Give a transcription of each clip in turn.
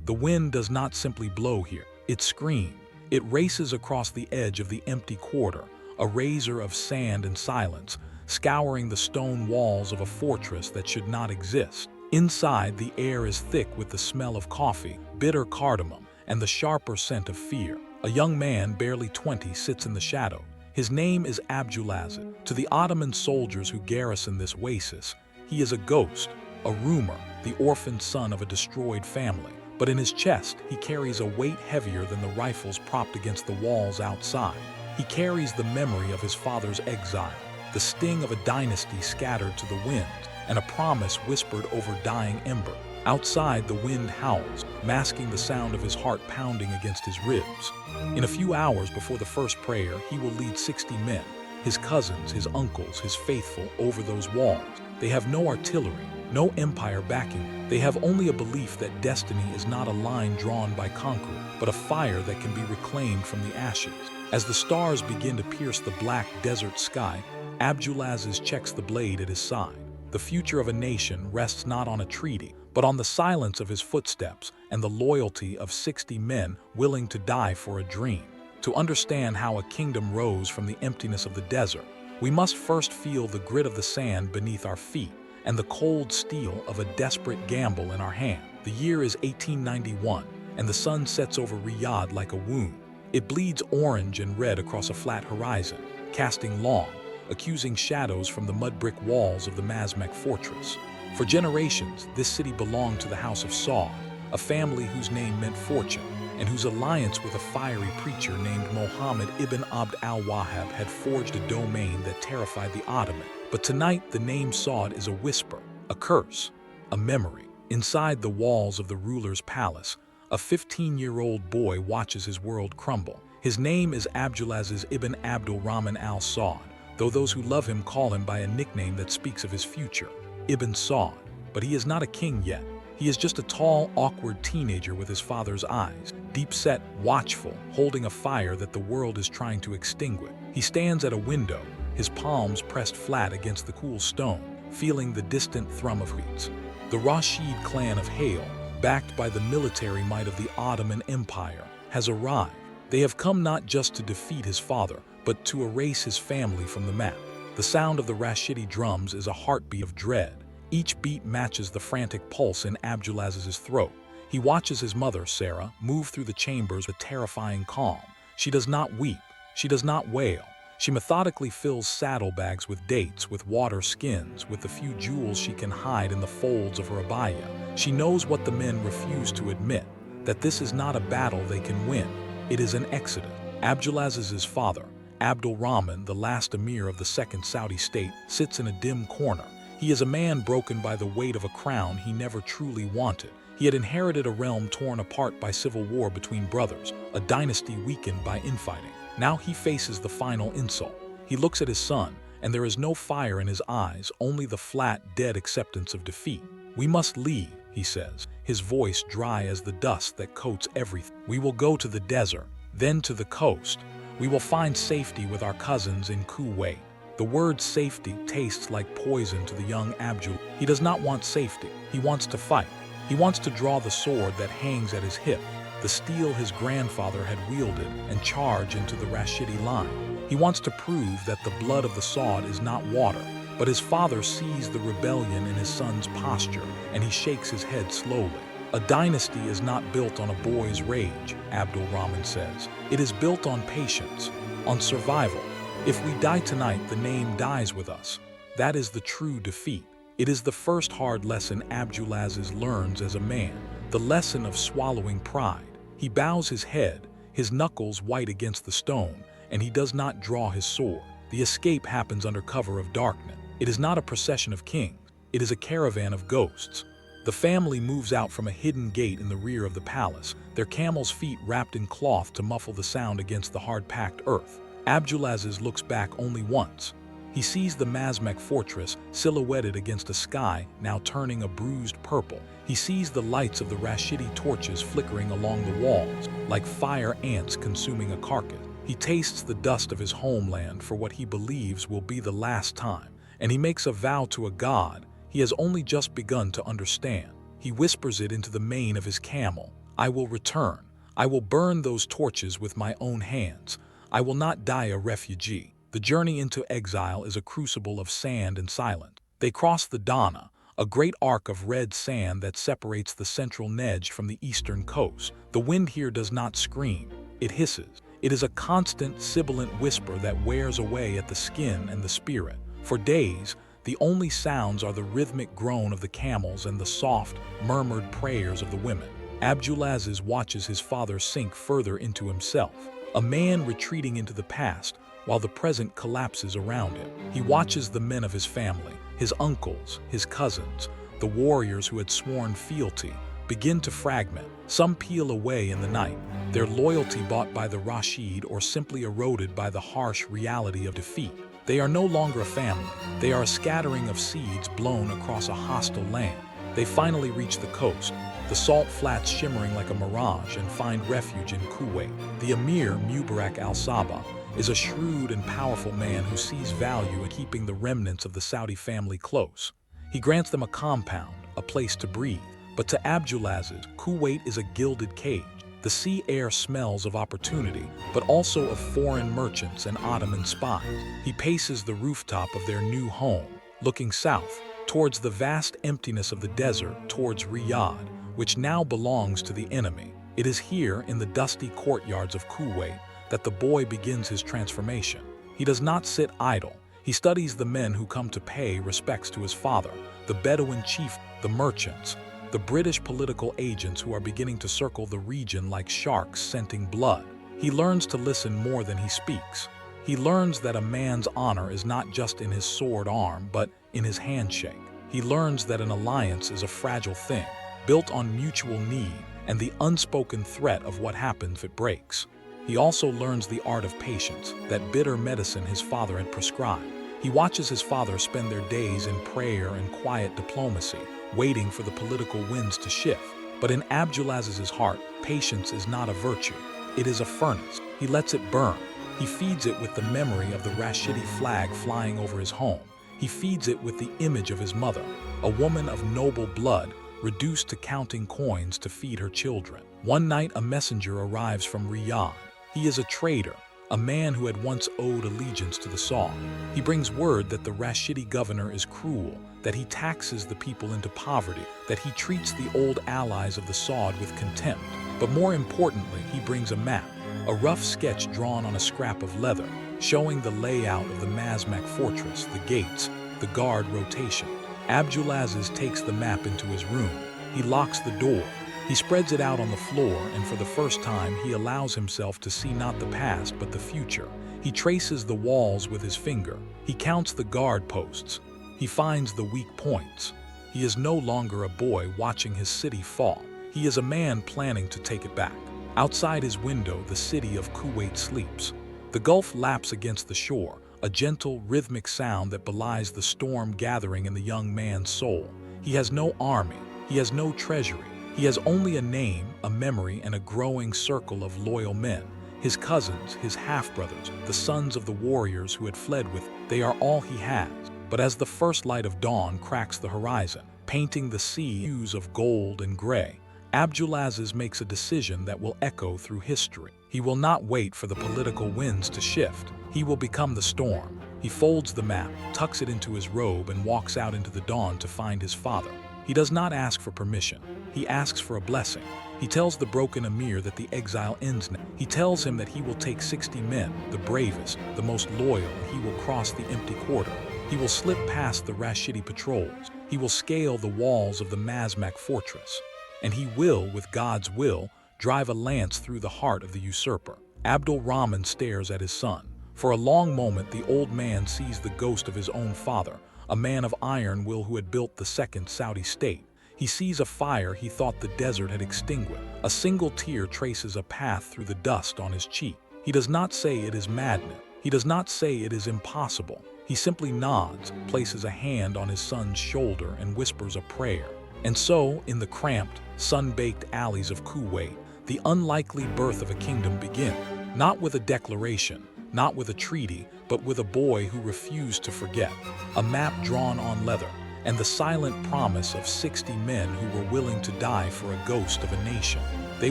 The wind does not simply blow here, it screams. It races across the edge of the empty quarter, a razor of sand and silence, scouring the stone walls of a fortress that should not exist. Inside, the air is thick with the smell of coffee, bitter cardamom, and the sharper scent of fear. A young man, barely 20, sits in the shadow. His name is Abdulaziz. To the Ottoman soldiers who garrison this oasis, he is a ghost, a rumor, the orphaned son of a destroyed family. But in his chest, he carries a weight heavier than the rifles propped against the walls outside. He carries the memory of his father's exile, the sting of a dynasty scattered to the winds, and a promise whispered over dying ember. Outside, the wind howls, masking the sound of his heart pounding against his ribs. In a few hours before the first prayer, he will lead 60 men, his cousins, his uncles, his faithful, over those walls. They have no artillery, no empire backing them. They have only a belief that destiny is not a line drawn by conqueror, but a fire that can be reclaimed from the ashes. As the stars begin to pierce the black desert sky, Abdulaziz checks the blade at his side. The future of a nation rests not on a treaty, but on the silence of his footsteps and the loyalty of 60 men willing to die for a dream. To understand how a kingdom rose from the emptiness of the desert, we must first feel the grit of the sand beneath our feet and the cold steel of a desperate gamble in our hand. The year is 1891, and the sun sets over Riyadh like a wound. It bleeds orange and red across a flat horizon, casting long, accusing shadows from the mud-brick walls of the Masmak Fortress. For generations, this city belonged to the House of Saud, a family whose name meant fortune, and whose alliance with a fiery preacher named Muhammad ibn Abd al-Wahhab had forged a domain that terrified the Ottoman. But tonight, the name Saud is a whisper, a curse, a memory. Inside the walls of the ruler's palace, a 15-year-old boy watches his world crumble. His name is Abdulaziz ibn Abdul Rahman al-Saud, though those who love him call him by a nickname that speaks of his future, Ibn Saud. But he is not a king yet. He is just a tall, awkward teenager with his father's eyes, deep-set, watchful, holding a fire that the world is trying to extinguish. He stands at a window, his palms pressed flat against the cool stone, feeling the distant thrum of wheats. The Rashid clan of Hale, backed by the military might of the Ottoman Empire, has arrived. They have come not just to defeat his father, but to erase his family from the map. The sound of the Rashidi drums is a heartbeat of dread. Each beat matches the frantic pulse in Abdulaziz's throat. He watches his mother, Sarah, move through the chambers with terrifying calm. She does not weep. She does not wail. She methodically fills saddlebags with dates, with water skins, with the few jewels she can hide in the folds of her abaya. She knows what the men refuse to admit, that this is not a battle they can win. It is an exodus. Abdulaziz's father, Abdul Rahman, the last emir of the Second Saudi state, sits in a dim corner. He is a man broken by the weight of a crown he never truly wanted. He had inherited a realm torn apart by civil war between brothers, a dynasty weakened by infighting. Now he faces the final insult. He looks at his son, and there is no fire in his eyes, only the flat, dead acceptance of defeat. "We must leave," he says, his voice dry as the dust that coats everything. "We will go to the desert, then to the coast. We will find safety with our cousins in Kuwait." The word safety tastes like poison to the young Abdul. He does not want safety. He wants to fight. He wants to draw the sword that hangs at his hip, the steel his grandfather had wielded, and charge into the Rashidi line. He wants to prove that the blood of the Saud is not water. But his father sees the rebellion in his son's posture, and he shakes his head slowly. "A dynasty is not built on a boy's rage," Abdul Rahman says. "It is built on patience, on survival. If we die tonight, the name dies with us. That is the true defeat." It is the first hard lesson Abdulaziz learns as a man, the lesson of swallowing pride. He bows his head, his knuckles white against the stone, and he does not draw his sword. The escape happens under cover of darkness. It is not a procession of kings. It is a caravan of ghosts. The family moves out from a hidden gate in the rear of the palace, their camels' feet wrapped in cloth to muffle the sound against the hard-packed earth. Abdulaziz looks back only once. He sees the Masmak Fortress silhouetted against a sky now turning a bruised purple. He sees the lights of the Rashidi torches flickering along the walls, like fire ants consuming a carcass. He tastes the dust of his homeland for what he believes will be the last time, and he makes a vow to a god he has only just begun to understand. He whispers it into the mane of his camel, I will return. I will burn those torches with my own hands. I will not die a refugee. The journey into exile is a crucible of sand and silence. They cross the Dana, a great arc of red sand that separates the central Nejd from the eastern coast. The wind here does not scream, it hisses. It is a constant, sibilant whisper that wears away at the skin and the spirit. For days, the only sounds are the rhythmic groan of the camels and the soft, murmured prayers of the women. Abdulaziz watches his father sink further into himself, a man retreating into the past while the present collapses around him. He watches the men of his family, his uncles, his cousins, the warriors who had sworn fealty, begin to fragment. Some peel away in the night, their loyalty bought by the Rashid or simply eroded by the harsh reality of defeat. They are no longer a family. They are a scattering of seeds blown across a hostile land. They finally reach the coast, the salt flats shimmering like a mirage, and find refuge in Kuwait. The Emir, Mubarak al-Sabah, is a shrewd and powerful man who sees value in keeping the remnants of the Saudi family close. He grants them a compound, a place to breathe. But to Abdulaziz, Kuwait is a gilded cage. The sea air smells of opportunity, but also of foreign merchants and Ottoman spies. He paces the rooftop of their new home, looking south, towards the vast emptiness of the desert, towards Riyadh, which now belongs to the enemy. It is here, in the dusty courtyards of Kuwait, that the boy begins his transformation. He does not sit idle. He studies the men who come to pay respects to his father, the Bedouin chief, the merchants, the British political agents who are beginning to circle the region like sharks scenting blood. He learns to listen more than he speaks. He learns that a man's honor is not just in his sword arm, but in his handshake. He learns that an alliance is a fragile thing, built on mutual need and the unspoken threat of what happens if it breaks. He also learns the art of patience, that bitter medicine his father had prescribed. He watches his father spend their days in prayer and quiet diplomacy, waiting for the political winds to shift. But in Abdulaziz's heart, patience is not a virtue. It is a furnace. He lets it burn. He feeds it with the memory of the Rashidi flag flying over his home. He feeds it with the image of his mother, a woman of noble blood, reduced to counting coins to feed her children. One night, a messenger arrives from Riyadh. He is a traitor, a man who had once owed allegiance to the Saud. He brings word that the Rashidi governor is cruel, that he taxes the people into poverty, that he treats the old allies of the Saud with contempt. But more importantly, he brings a map, a rough sketch drawn on a scrap of leather, showing the layout of the Masmak Fortress, the gates, the guard rotation. Abdulaziz takes the map into his room. He locks the door. He spreads it out on the floor, and for the first time, he allows himself to see not the past, but the future. He traces the walls with his finger. He counts the guard posts. He finds the weak points. He is no longer a boy watching his city fall. He is a man planning to take it back. Outside his window, the city of Kuwait sleeps. The Gulf laps against the shore, a gentle, rhythmic sound that belies the storm gathering in the young man's soul. He has no army. He has no treasury. He has only a name, a memory, and a growing circle of loyal men. His cousins, his half-brothers, the sons of the warriors who had fled with him, they are all he has. But as the first light of dawn cracks the horizon, painting the sea hues of gold and gray, Abdulaziz makes a decision that will echo through history. He will not wait for the political winds to shift. He will become the storm. He folds the map, tucks it into his robe, and walks out into the dawn to find his father. He does not ask for permission. He asks for a blessing. He tells the broken emir that the exile ends now. He tells him that he will take 60 men, the bravest, the most loyal, and he will cross the empty quarter. He will slip past the Rashidi patrols. He will scale the walls of the Masmak Fortress. And he will, with God's will, drive a lance through the heart of the usurper. Rahman stares at his son. For a long moment, the old man sees the ghost of his own father, a man of iron will who had built the second Saudi state. He sees a fire he thought the desert had extinguished. A single tear traces a path through the dust on his cheek. He does not say it is madness. He does not say it is impossible. He simply nods, places a hand on his son's shoulder, and whispers a prayer. And so, in the cramped, sun-baked alleys of Kuwait, the unlikely birth of a kingdom begins. Not with a declaration, not with a treaty, but with a boy who refused to forget. A map drawn on leather, and the silent promise of 60 men who were willing to die for a ghost of a nation. They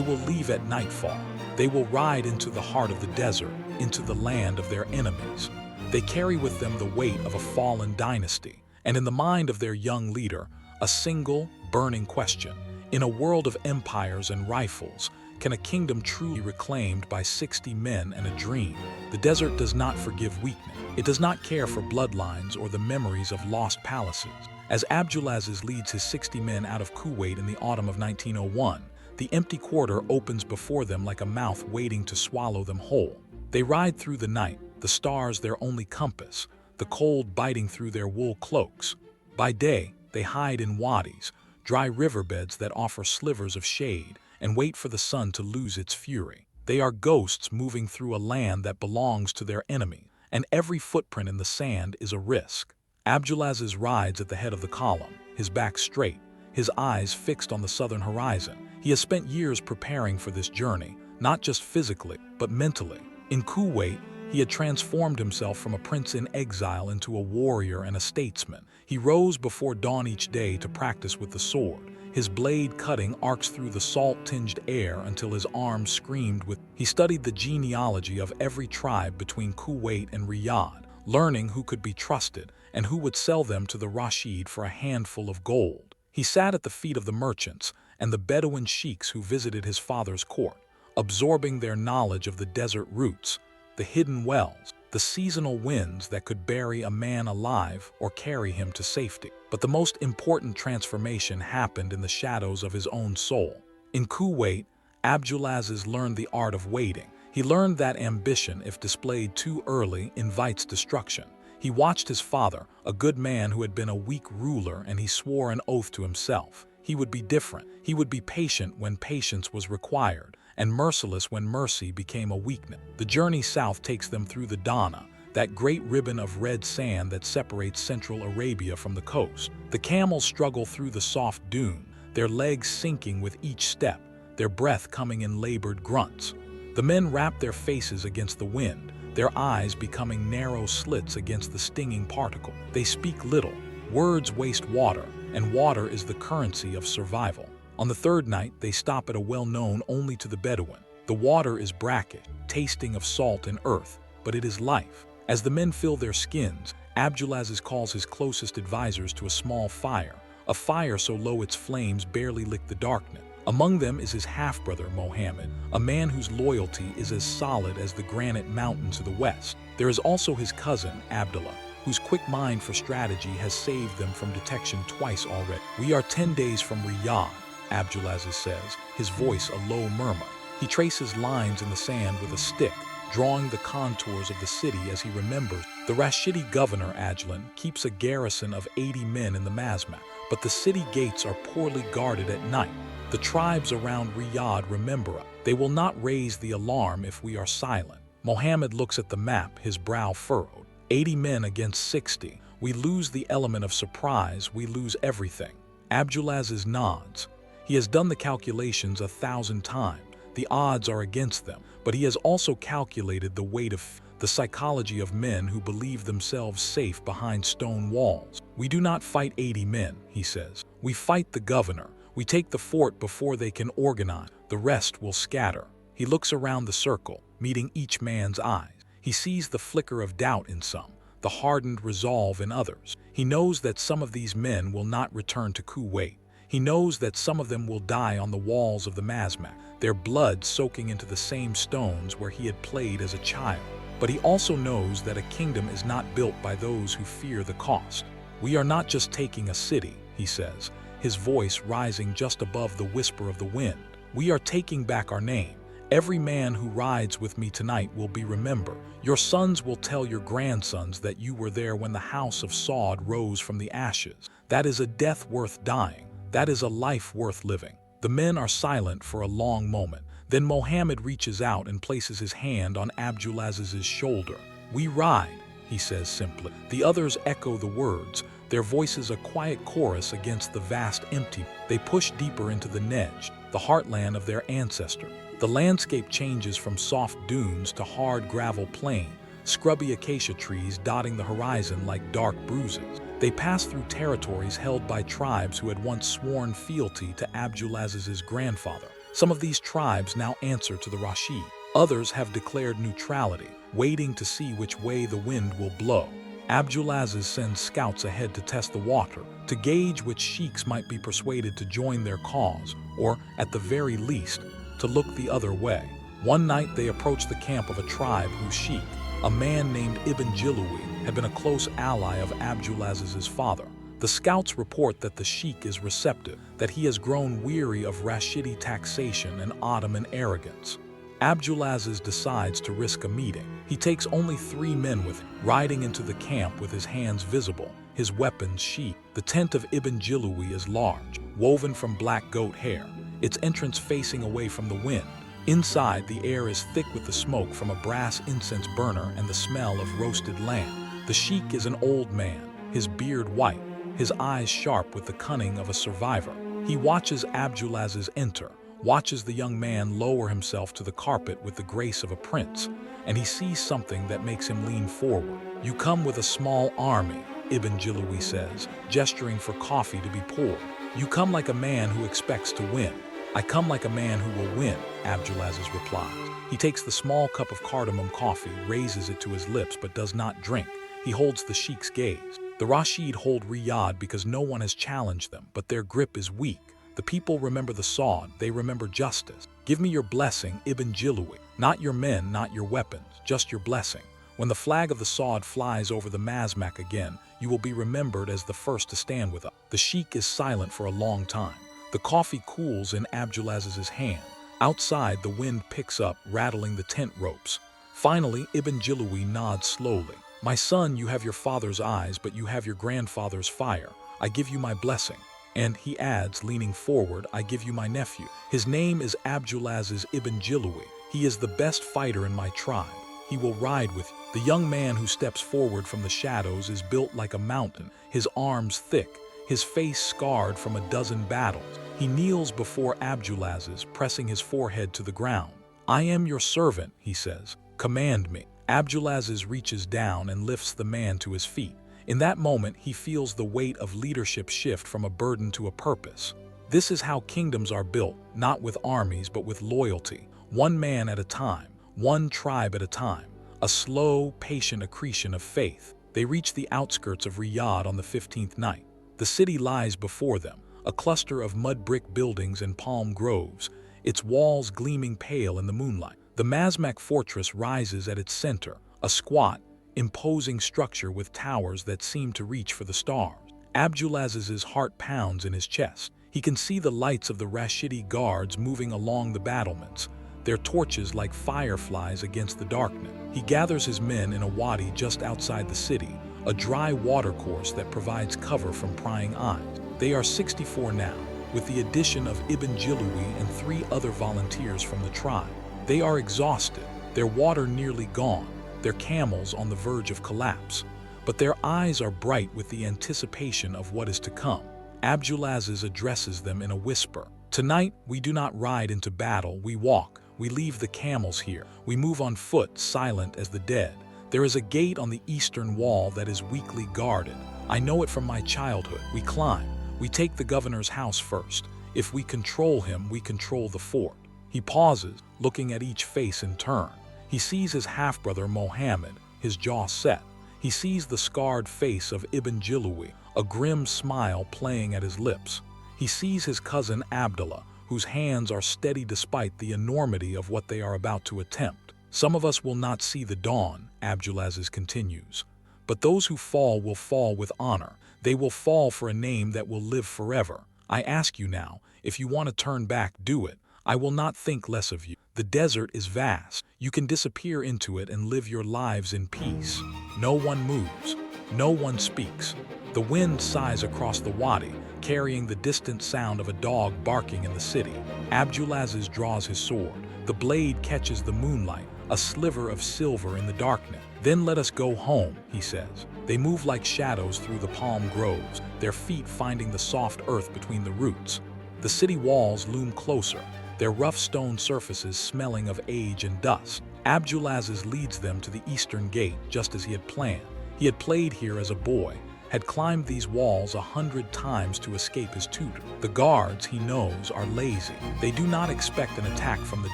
will leave at nightfall. They will ride into the heart of the desert, into the land of their enemies. They carry with them the weight of a fallen dynasty, and in the mind of their young leader, a single, burning question. In a world of empires and rifles, can a kingdom truly be reclaimed by 60 men and a dream? The desert does not forgive weakness. It does not care for bloodlines or the memories of lost palaces. As Abdulaziz leads his 60 men out of Kuwait in the autumn of 1901, the empty quarter opens before them like a mouth waiting to swallow them whole. They ride through the night, the stars their only compass, the cold biting through their wool cloaks. By day, they hide in wadis, dry riverbeds that offer slivers of shade, and wait for the sun to lose its fury. They are ghosts moving through a land that belongs to their enemy, and every footprint in the sand is a risk. Abdulaziz rides at the head of the column, his back straight, his eyes fixed on the southern horizon. He has spent years preparing for this journey, not just physically, but mentally. In Kuwait, he had transformed himself from a prince in exile into a warrior and a statesman. He rose before dawn each day to practice with the sword. His blade cutting arcs through the salt-tinged air until his arms screamed with. He studied the genealogy of every tribe between Kuwait and Riyadh, learning who could be trusted and who would sell them to the Rashid for a handful of gold. He sat at the feet of the merchants and the Bedouin sheiks who visited his father's court, absorbing their knowledge of the desert routes, the hidden wells, the seasonal winds that could bury a man alive or carry him to safety. But the most important transformation happened in the shadows of his own soul. In Kuwait, Abdulaziz learned the art of waiting. He learned that ambition, if displayed too early, invites destruction. He watched his father, a good man who had been a weak ruler, and he swore an oath to himself. He would be different. He would be patient when patience was required, and merciless when mercy became a weakness. The journey south takes them through the Dana, that great ribbon of red sand that separates central Arabia from the coast. The camels struggle through the soft dune, their legs sinking with each step, their breath coming in labored grunts. The men wrap their faces against the wind, their eyes becoming narrow slits against the stinging particle. They speak little. Words waste water, and water is the currency of survival. On the third night, they stop at a well known only to the Bedouin. The water is brackish, tasting of salt and earth, but it is life. As the men fill their skins, Abdulaziz calls his closest advisors to a small fire, a fire so low its flames barely lick the darkness. Among them is his half-brother Mohammed, a man whose loyalty is as solid as the granite mountain to the west. There is also his cousin, Abdullah, whose quick mind for strategy has saved them from detection twice already. "We are 10 days from Riyadh," Abdulaziz says, his voice a low murmur. He traces lines in the sand with a stick, drawing the contours of the city as he remembers. The Rashidi governor, Ajlan, keeps a garrison of 80 men in the Masmak, but the city gates are poorly guarded at night. The tribes around Riyadh remember us. They will not raise the alarm if we are silent. Mohammed looks at the map, his brow furrowed. 80 men against 60. We lose the element of surprise, we lose everything. Abdulaziz nods. He has done the calculations 1,000 times. The odds are against them, but he has also calculated the weight of the psychology of men who believe themselves safe behind stone walls. "We do not fight 80 men," he says. "We fight the governor. We take the fort before they can organize. The rest will scatter." He looks around the circle, meeting each man's eyes. He sees the flicker of doubt in some, the hardened resolve in others. He knows that some of these men will not return to Kuwait. He knows that some of them will die on the walls of the Masmak, their blood soaking into the same stones where he had played as a child. But he also knows that a kingdom is not built by those who fear the cost. "We are not just taking a city," he says, his voice rising just above the whisper of the wind. "We are taking back our name. Every man who rides with me tonight will be remembered. Your sons will tell your grandsons that you were there when the House of Saud rose from the ashes. That is a death worth dying. That is a life worth living." The men are silent for a long moment. Then Mohammed reaches out and places his hand on Abdulaziz's shoulder. "We ride," he says simply. The others echo the words, their voices a quiet chorus against the vast empty. They push deeper into the Nejd, the heartland of their ancestors. The landscape changes from soft dunes to hard gravel plain, scrubby acacia trees dotting the horizon like dark bruises. They pass through territories held by tribes who had once sworn fealty to Abdulaziz's grandfather. Some of these tribes now answer to the Rashid. Others have declared neutrality, waiting to see which way the wind will blow. Abdulaziz sends scouts ahead to test the water, to gauge which sheiks might be persuaded to join their cause, or, at the very least, to look the other way. One night they approach the camp of a tribe whose sheik, a man named Ibn Jilawi, had been a close ally of Abdulaziz's father. The scouts report that the sheik is receptive, that he has grown weary of Rashidi taxation and Ottoman arrogance. Abdulaziz decides to risk a meeting. He takes only 3 men with him, riding into the camp with his hands visible, his weapons sheathed. The tent of Ibn Jilawi is large, woven from black goat hair, its entrance facing away from the wind. Inside, the air is thick with the smoke from a brass incense burner and the smell of roasted lamb. The sheik is an old man, his beard white, his eyes sharp with the cunning of a survivor. He watches Abdulaziz enter, watches the young man lower himself to the carpet with the grace of a prince, and he sees something that makes him lean forward. "You come with a small army," Ibn Jilawi says, gesturing for coffee to be poured. "You come like a man who expects to win." "I come like a man who will win," Abdulaziz replies. He takes the small cup of cardamom coffee, raises it to his lips but does not drink. He holds the sheik's gaze. The Rashid hold Riyadh because no one has challenged them, but their grip is weak. The people remember the Saud, they remember justice. "Give me your blessing, Ibn Jilawi. Not your men, not your weapons, just your blessing. When the flag of the Saud flies over the Masmak again, you will be remembered as the first to stand with us." The sheik is silent for a long time. The coffee cools in Abdulaziz's hand. Outside, the wind picks up, rattling the tent ropes. Finally, Ibn Jilawi nods slowly. "My son, you have your father's eyes, but you have your grandfather's fire. I give you my blessing." And he adds, leaning forward, "I give you my nephew. His name is Abdulaziz Ibn Jilawi. He is the best fighter in my tribe. He will ride with you." The young man who steps forward from the shadows is built like a mountain, his arms thick, his face scarred from a dozen battles. He kneels before Abdulaziz, pressing his forehead to the ground. "I am your servant," he says. "Command me." Abdulaziz reaches down and lifts the man to his feet. In that moment, he feels the weight of leadership shift from a burden to a purpose. This is how kingdoms are built, not with armies but with loyalty. One man at a time, one tribe at a time. A slow, patient accretion of faith. They reach the outskirts of Riyadh on the 15th night. The city lies before them, a cluster of mud brick buildings and palm groves, its walls gleaming pale in the moonlight. The Masmak Fortress rises at its center, a squat, imposing structure with towers that seem to reach for the stars. Abdulaziz's heart pounds in his chest. He can see the lights of the Rashidi guards moving along the battlements, their torches like fireflies against the darkness. He gathers his men in a wadi just outside the city, a dry watercourse that provides cover from prying eyes. They are 64 now, with the addition of Ibn Jilawi and 3 other volunteers from the tribe. They are exhausted, their water nearly gone, their camels on the verge of collapse. But their eyes are bright with the anticipation of what is to come. Abdulaziz addresses them in a whisper. "Tonight, we do not ride into battle, we walk. We leave the camels here. We move on foot, silent as the dead. There is a gate on the eastern wall that is weakly guarded. I know it from my childhood. We climb. We take the governor's house first. If we control him, we control the fort." He pauses, looking at each face in turn. He sees his half-brother Mohammed, his jaw set. He sees the scarred face of Ibn Jilawi, a grim smile playing at his lips. He sees his cousin Abdullah, whose hands are steady despite the enormity of what they are about to attempt. "Some of us will not see the dawn," Abdulaziz continues. "But those who fall will fall with honor. They will fall for a name that will live forever. I ask you now, if you want to turn back, do it. I will not think less of you. The desert is vast. You can disappear into it and live your lives in peace. No one moves. No one speaks. The wind sighs across the wadi, carrying the distant sound of a dog barking in the city. Abdulaziz draws his sword. The blade catches the moonlight, a sliver of silver in the darkness. "Then let us go home," he says. They move like shadows through the palm groves, their feet finding the soft earth between the roots. The city walls loom closer, their rough stone surfaces smelling of age and dust. Abdulaziz leads them to the eastern gate, just as he had planned. He had played here as a boy, had climbed these walls 100 times to escape his tutor. The guards, he knows, are lazy. They do not expect an attack from the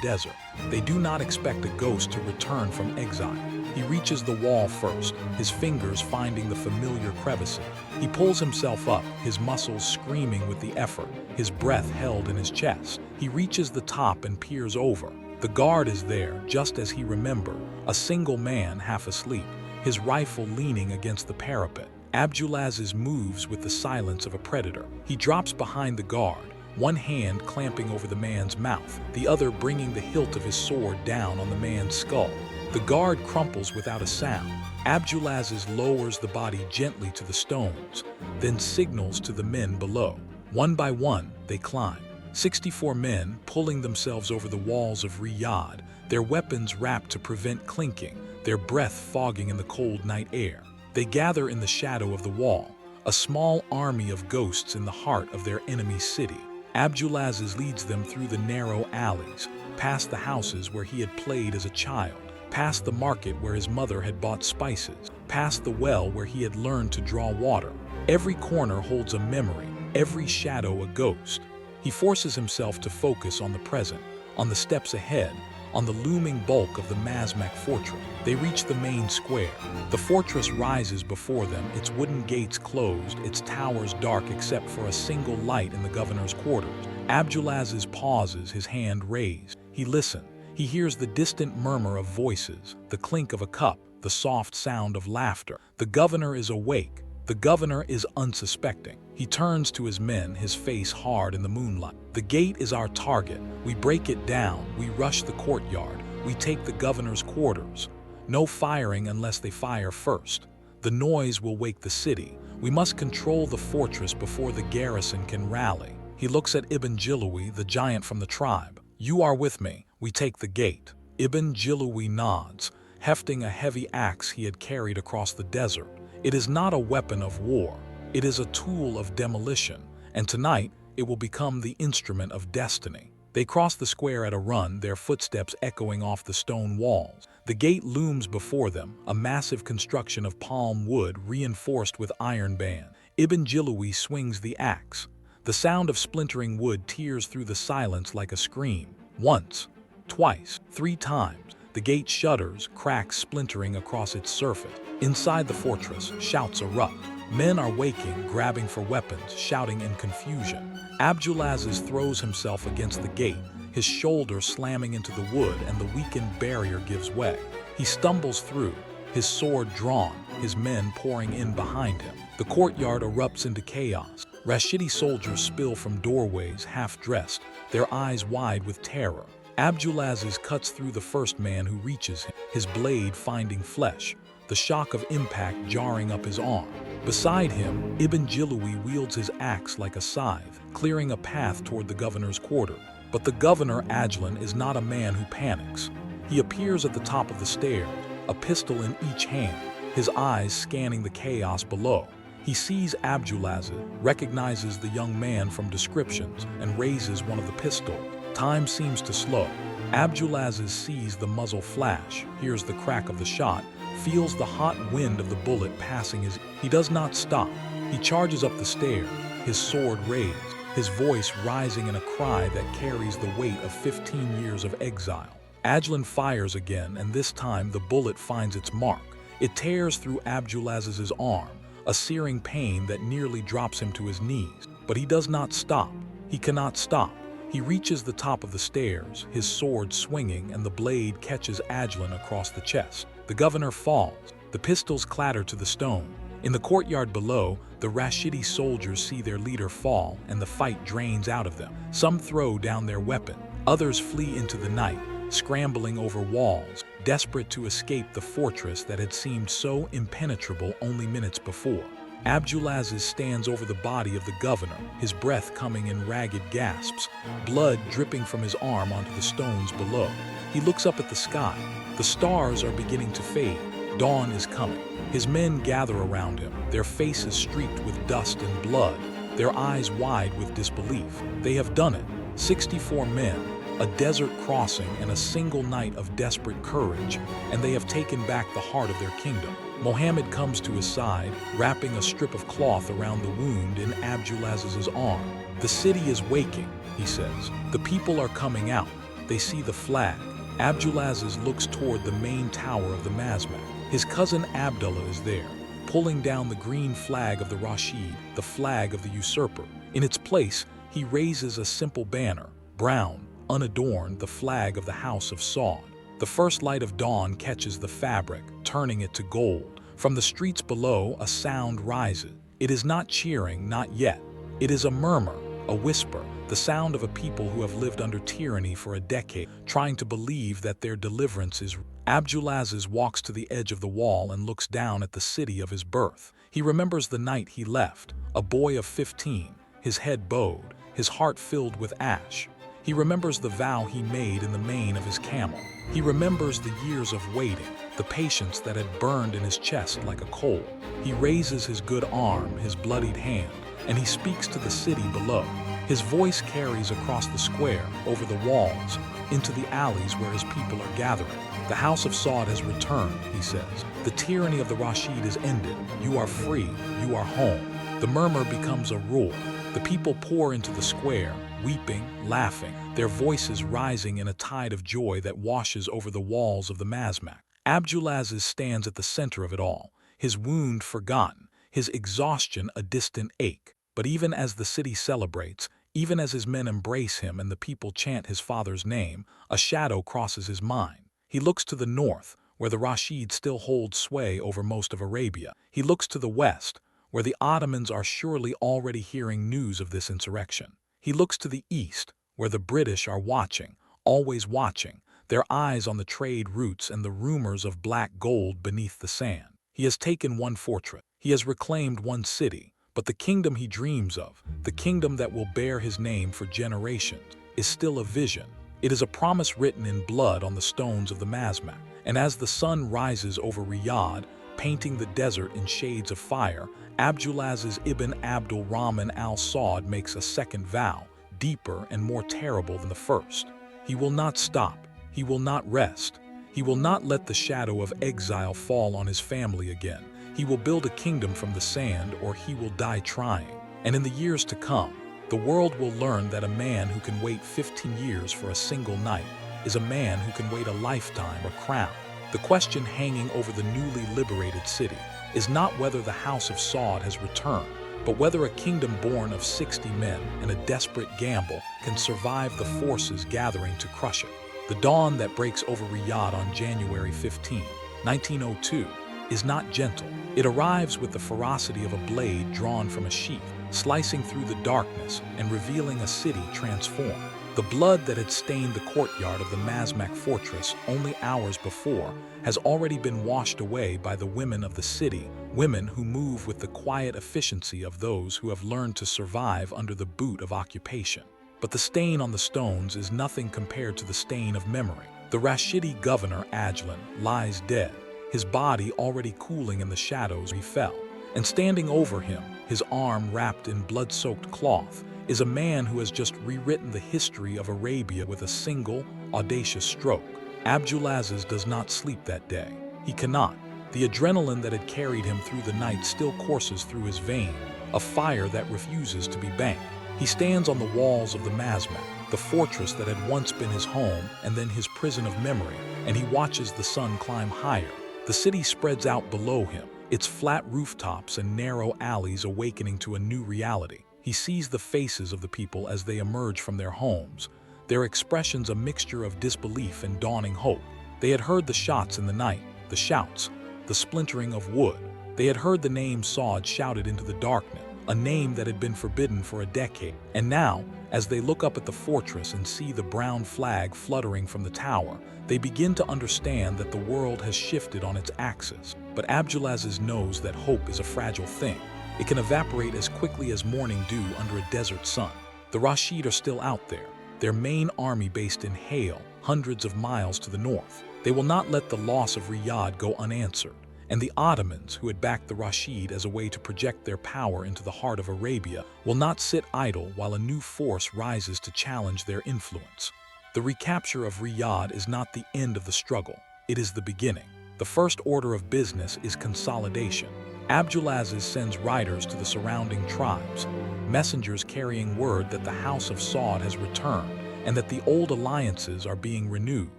desert. They do not expect a ghost to return from exile. He reaches the wall first, his fingers finding the familiar crevices. He pulls himself up, his muscles screaming with the effort, his breath held in his chest. He reaches the top and peers over. The guard is there, just as he remembered, a single man half asleep, his rifle leaning against the parapet. Abdulaziz moves with the silence of a predator. He drops behind the guard, one hand clamping over the man's mouth, the other bringing the hilt of his sword down on the man's skull. The guard crumples without a sound. Abdulaziz lowers the body gently to the stones, then signals to the men below. One by one, they climb. 64 men pulling themselves over the walls of Riyadh, their weapons wrapped to prevent clinking, their breath fogging in the cold night air. They gather in the shadow of the wall, a small army of ghosts in the heart of their enemy city. Abdulaziz leads them through the narrow alleys, past the houses where he had played as a child, past the market where his mother had bought spices, past the well where he had learned to draw water. Every corner holds a memory, every shadow a ghost. He forces himself to focus on the present, on the steps ahead, on the looming bulk of the Masmak Fortress. They reach the main square. The fortress rises before them, its wooden gates closed, its towers dark except for a single light in the governor's quarters. Abdulaziz pauses, his hand raised. He listens. He hears the distant murmur of voices, the clink of a cup, the soft sound of laughter. The governor is awake. The governor is unsuspecting. He turns to his men, his face hard in the moonlight. The gate is our target. We break it down. We rush the courtyard. We take the governor's quarters. No firing unless they fire first. The noise will wake the city. We must control the fortress before the garrison can rally. He looks at Ibn Jilawi, the giant from the tribe. You are with me. We take the gate. Ibn Jilawi nods, hefting a heavy axe he had carried across the desert. It is not a weapon of war. It is a tool of demolition, and tonight it will become the instrument of destiny. They cross the square at a run, their footsteps echoing off the stone walls. The gate looms before them, a massive construction of palm wood reinforced with iron band. Ibn Jilawi swings the axe. The sound of splintering wood tears through the silence like a scream. Once, twice, 3 times. The gate shudders, cracks splintering across its surface. Inside the fortress, shouts erupt. Men are waking, grabbing for weapons, shouting in confusion. Abdulaziz throws himself against the gate, his shoulder slamming into the wood, and the weakened barrier gives way. He stumbles through, his sword drawn, his men pouring in behind him. The courtyard erupts into chaos. Rashidi soldiers spill from doorways, half-dressed, their eyes wide with terror. Abdulaziz cuts through the first man who reaches him, his blade finding flesh, the shock of impact jarring up his arm. Beside him, Ibn Jilawi wields his axe like a scythe, clearing a path toward the governor's quarter. But the governor, Ajlan, is not a man who panics. He appears at the top of the stairs, a pistol in each hand, his eyes scanning the chaos below. He sees Abdulaziz, recognizes the young man from descriptions, and raises one of the pistols. Time seems to slow. Abdulaziz sees the muzzle flash, hears the crack of the shot, feels the hot wind of the bullet passing his... He does not stop. He charges up the stairs, his sword raised, his voice rising in a cry that carries the weight of 15 years of exile. Ajlan fires again, and this time the bullet finds its mark. It tears through Abdulaziz's arm, a searing pain that nearly drops him to his knees. But he does not stop. He cannot stop. He reaches the top of the stairs, his sword swinging, and the blade catches Ajlan across the chest. The governor falls. The pistols clatter to the stone. In the courtyard below, the Rashidi soldiers see their leader fall, and the fight drains out of them. Some throw down their weapon. Others flee into the night, scrambling over walls, desperate to escape the fortress that had seemed so impenetrable only minutes before. Abdulaziz stands over the body of the governor, his breath coming in ragged gasps, blood dripping from his arm onto the stones below. He looks up at the sky. The stars are beginning to fade. Dawn is coming. His men gather around him, their faces streaked with dust and blood, their eyes wide with disbelief. They have done it. 64 men, a desert crossing and a single night of desperate courage, and they have taken back the heart of their kingdom. Mohammed comes to his side, wrapping a strip of cloth around the wound in Abdulaziz's arm. "The city is waking," he says. "The people are coming out. They see the flag." Abdulaziz looks toward the main tower of the Masmak. His cousin Abdullah is there, pulling down the green flag of the Rashid, the flag of the usurper. In its place, he raises a simple banner, brown, unadorned, the flag of the House of Saud. The first light of dawn catches the fabric, turning it to gold. From the streets below, a sound rises. It is not cheering, not yet. It is a murmur, a whisper, the sound of a people who have lived under tyranny for a decade, trying to believe that their deliverance is. Abdulaziz walks to the edge of the wall and looks down at the city of his birth. He remembers the night he left, a boy of 15, his head bowed, his heart filled with ash. He remembers the vow he made in the mane of his camel. He remembers the years of waiting, the patience that had burned in his chest like a coal. He raises his good arm, his bloodied hand, and he speaks to the city below. His voice carries across the square, over the walls, into the alleys where his people are gathering. "The House of Saud has returned," he says. "The tyranny of the Rashid is ended. You are free. You are home." The murmur becomes a roar. The people pour into the square, weeping, laughing, their voices rising in a tide of joy that washes over the walls of the Masmak. Abdulaziz stands at the center of it all, his wound forgotten, his exhaustion a distant ache. But even as the city celebrates, even as his men embrace him and the people chant his father's name, a shadow crosses his mind. He looks to the north, where the Rashid still hold sway over most of Arabia. He looks to the west, where the Ottomans are surely already hearing news of this insurrection. He looks to the east, where the British are watching, always watching, their eyes on the trade routes and the rumors of black gold beneath the sand. He has taken one fortress. He has reclaimed one city. But the kingdom he dreams of, the kingdom that will bear his name for generations, is still a vision. It is a promise written in blood on the stones of the Masmak. And as the sun rises over Riyadh, painting the desert in shades of fire, Abdulaziz ibn Abdul Rahman al-Saud makes a second vow, deeper and more terrible than the first. He will not stop. He will not rest. He will not let the shadow of exile fall on his family again. He will build a kingdom from the sand, or he will die trying. And in the years to come, the world will learn that a man who can wait 15 years for a single night is a man who can wait a lifetime or crown. The question hanging over the newly liberated city is not whether the House of Saud has returned, but whether a kingdom born of 60 men and a desperate gamble can survive the forces gathering to crush it. The dawn that breaks over Riyadh on January 15, 1902, is not gentle. It arrives with the ferocity of a blade drawn from a sheath, slicing through the darkness and revealing a city transformed. The blood that had stained the courtyard of the Masmak Fortress only hours before has already been washed away by the women of the city, women who move with the quiet efficiency of those who have learned to survive under the boot of occupation. But the stain on the stones is nothing compared to the stain of memory. The Rashidi governor Ajlan lies dead, his body already cooling in the shadows he fell. And standing over him, his arm wrapped in blood-soaked cloth, is a man who has just rewritten the history of Arabia with a single, audacious stroke. Abdulaziz does not sleep that day. He cannot. The adrenaline that had carried him through the night still courses through his veins, a fire that refuses to be banked. He stands on the walls of the Masmak, the fortress that had once been his home and then his prison of memory, and he watches the sun climb higher. The city spreads out below him, its flat rooftops and narrow alleys awakening to a new reality. He sees the faces of the people as they emerge from their homes, their expressions a mixture of disbelief and dawning hope. They had heard the shots in the night, the shouts, the splintering of wood. They had heard the name Saud shouted into the darkness, a name that had been forbidden for a decade. And now, as they look up at the fortress and see the brown flag fluttering from the tower, they begin to understand that the world has shifted on its axis. But Abdulaziz knows that hope is a fragile thing. It can evaporate as quickly as morning dew under a desert sun. The Rashid are still out there, their main army based in Hale, hundreds of miles to the north. They will not let the loss of Riyadh go unanswered. And the Ottomans, who had backed the Rashid as a way to project their power into the heart of Arabia, will not sit idle while a new force rises to challenge their influence. The recapture of Riyadh is not the end of the struggle, it is the beginning. The first order of business is consolidation. Abdulaziz sends riders to the surrounding tribes, messengers carrying word that the House of Saud has returned and that the old alliances are being renewed.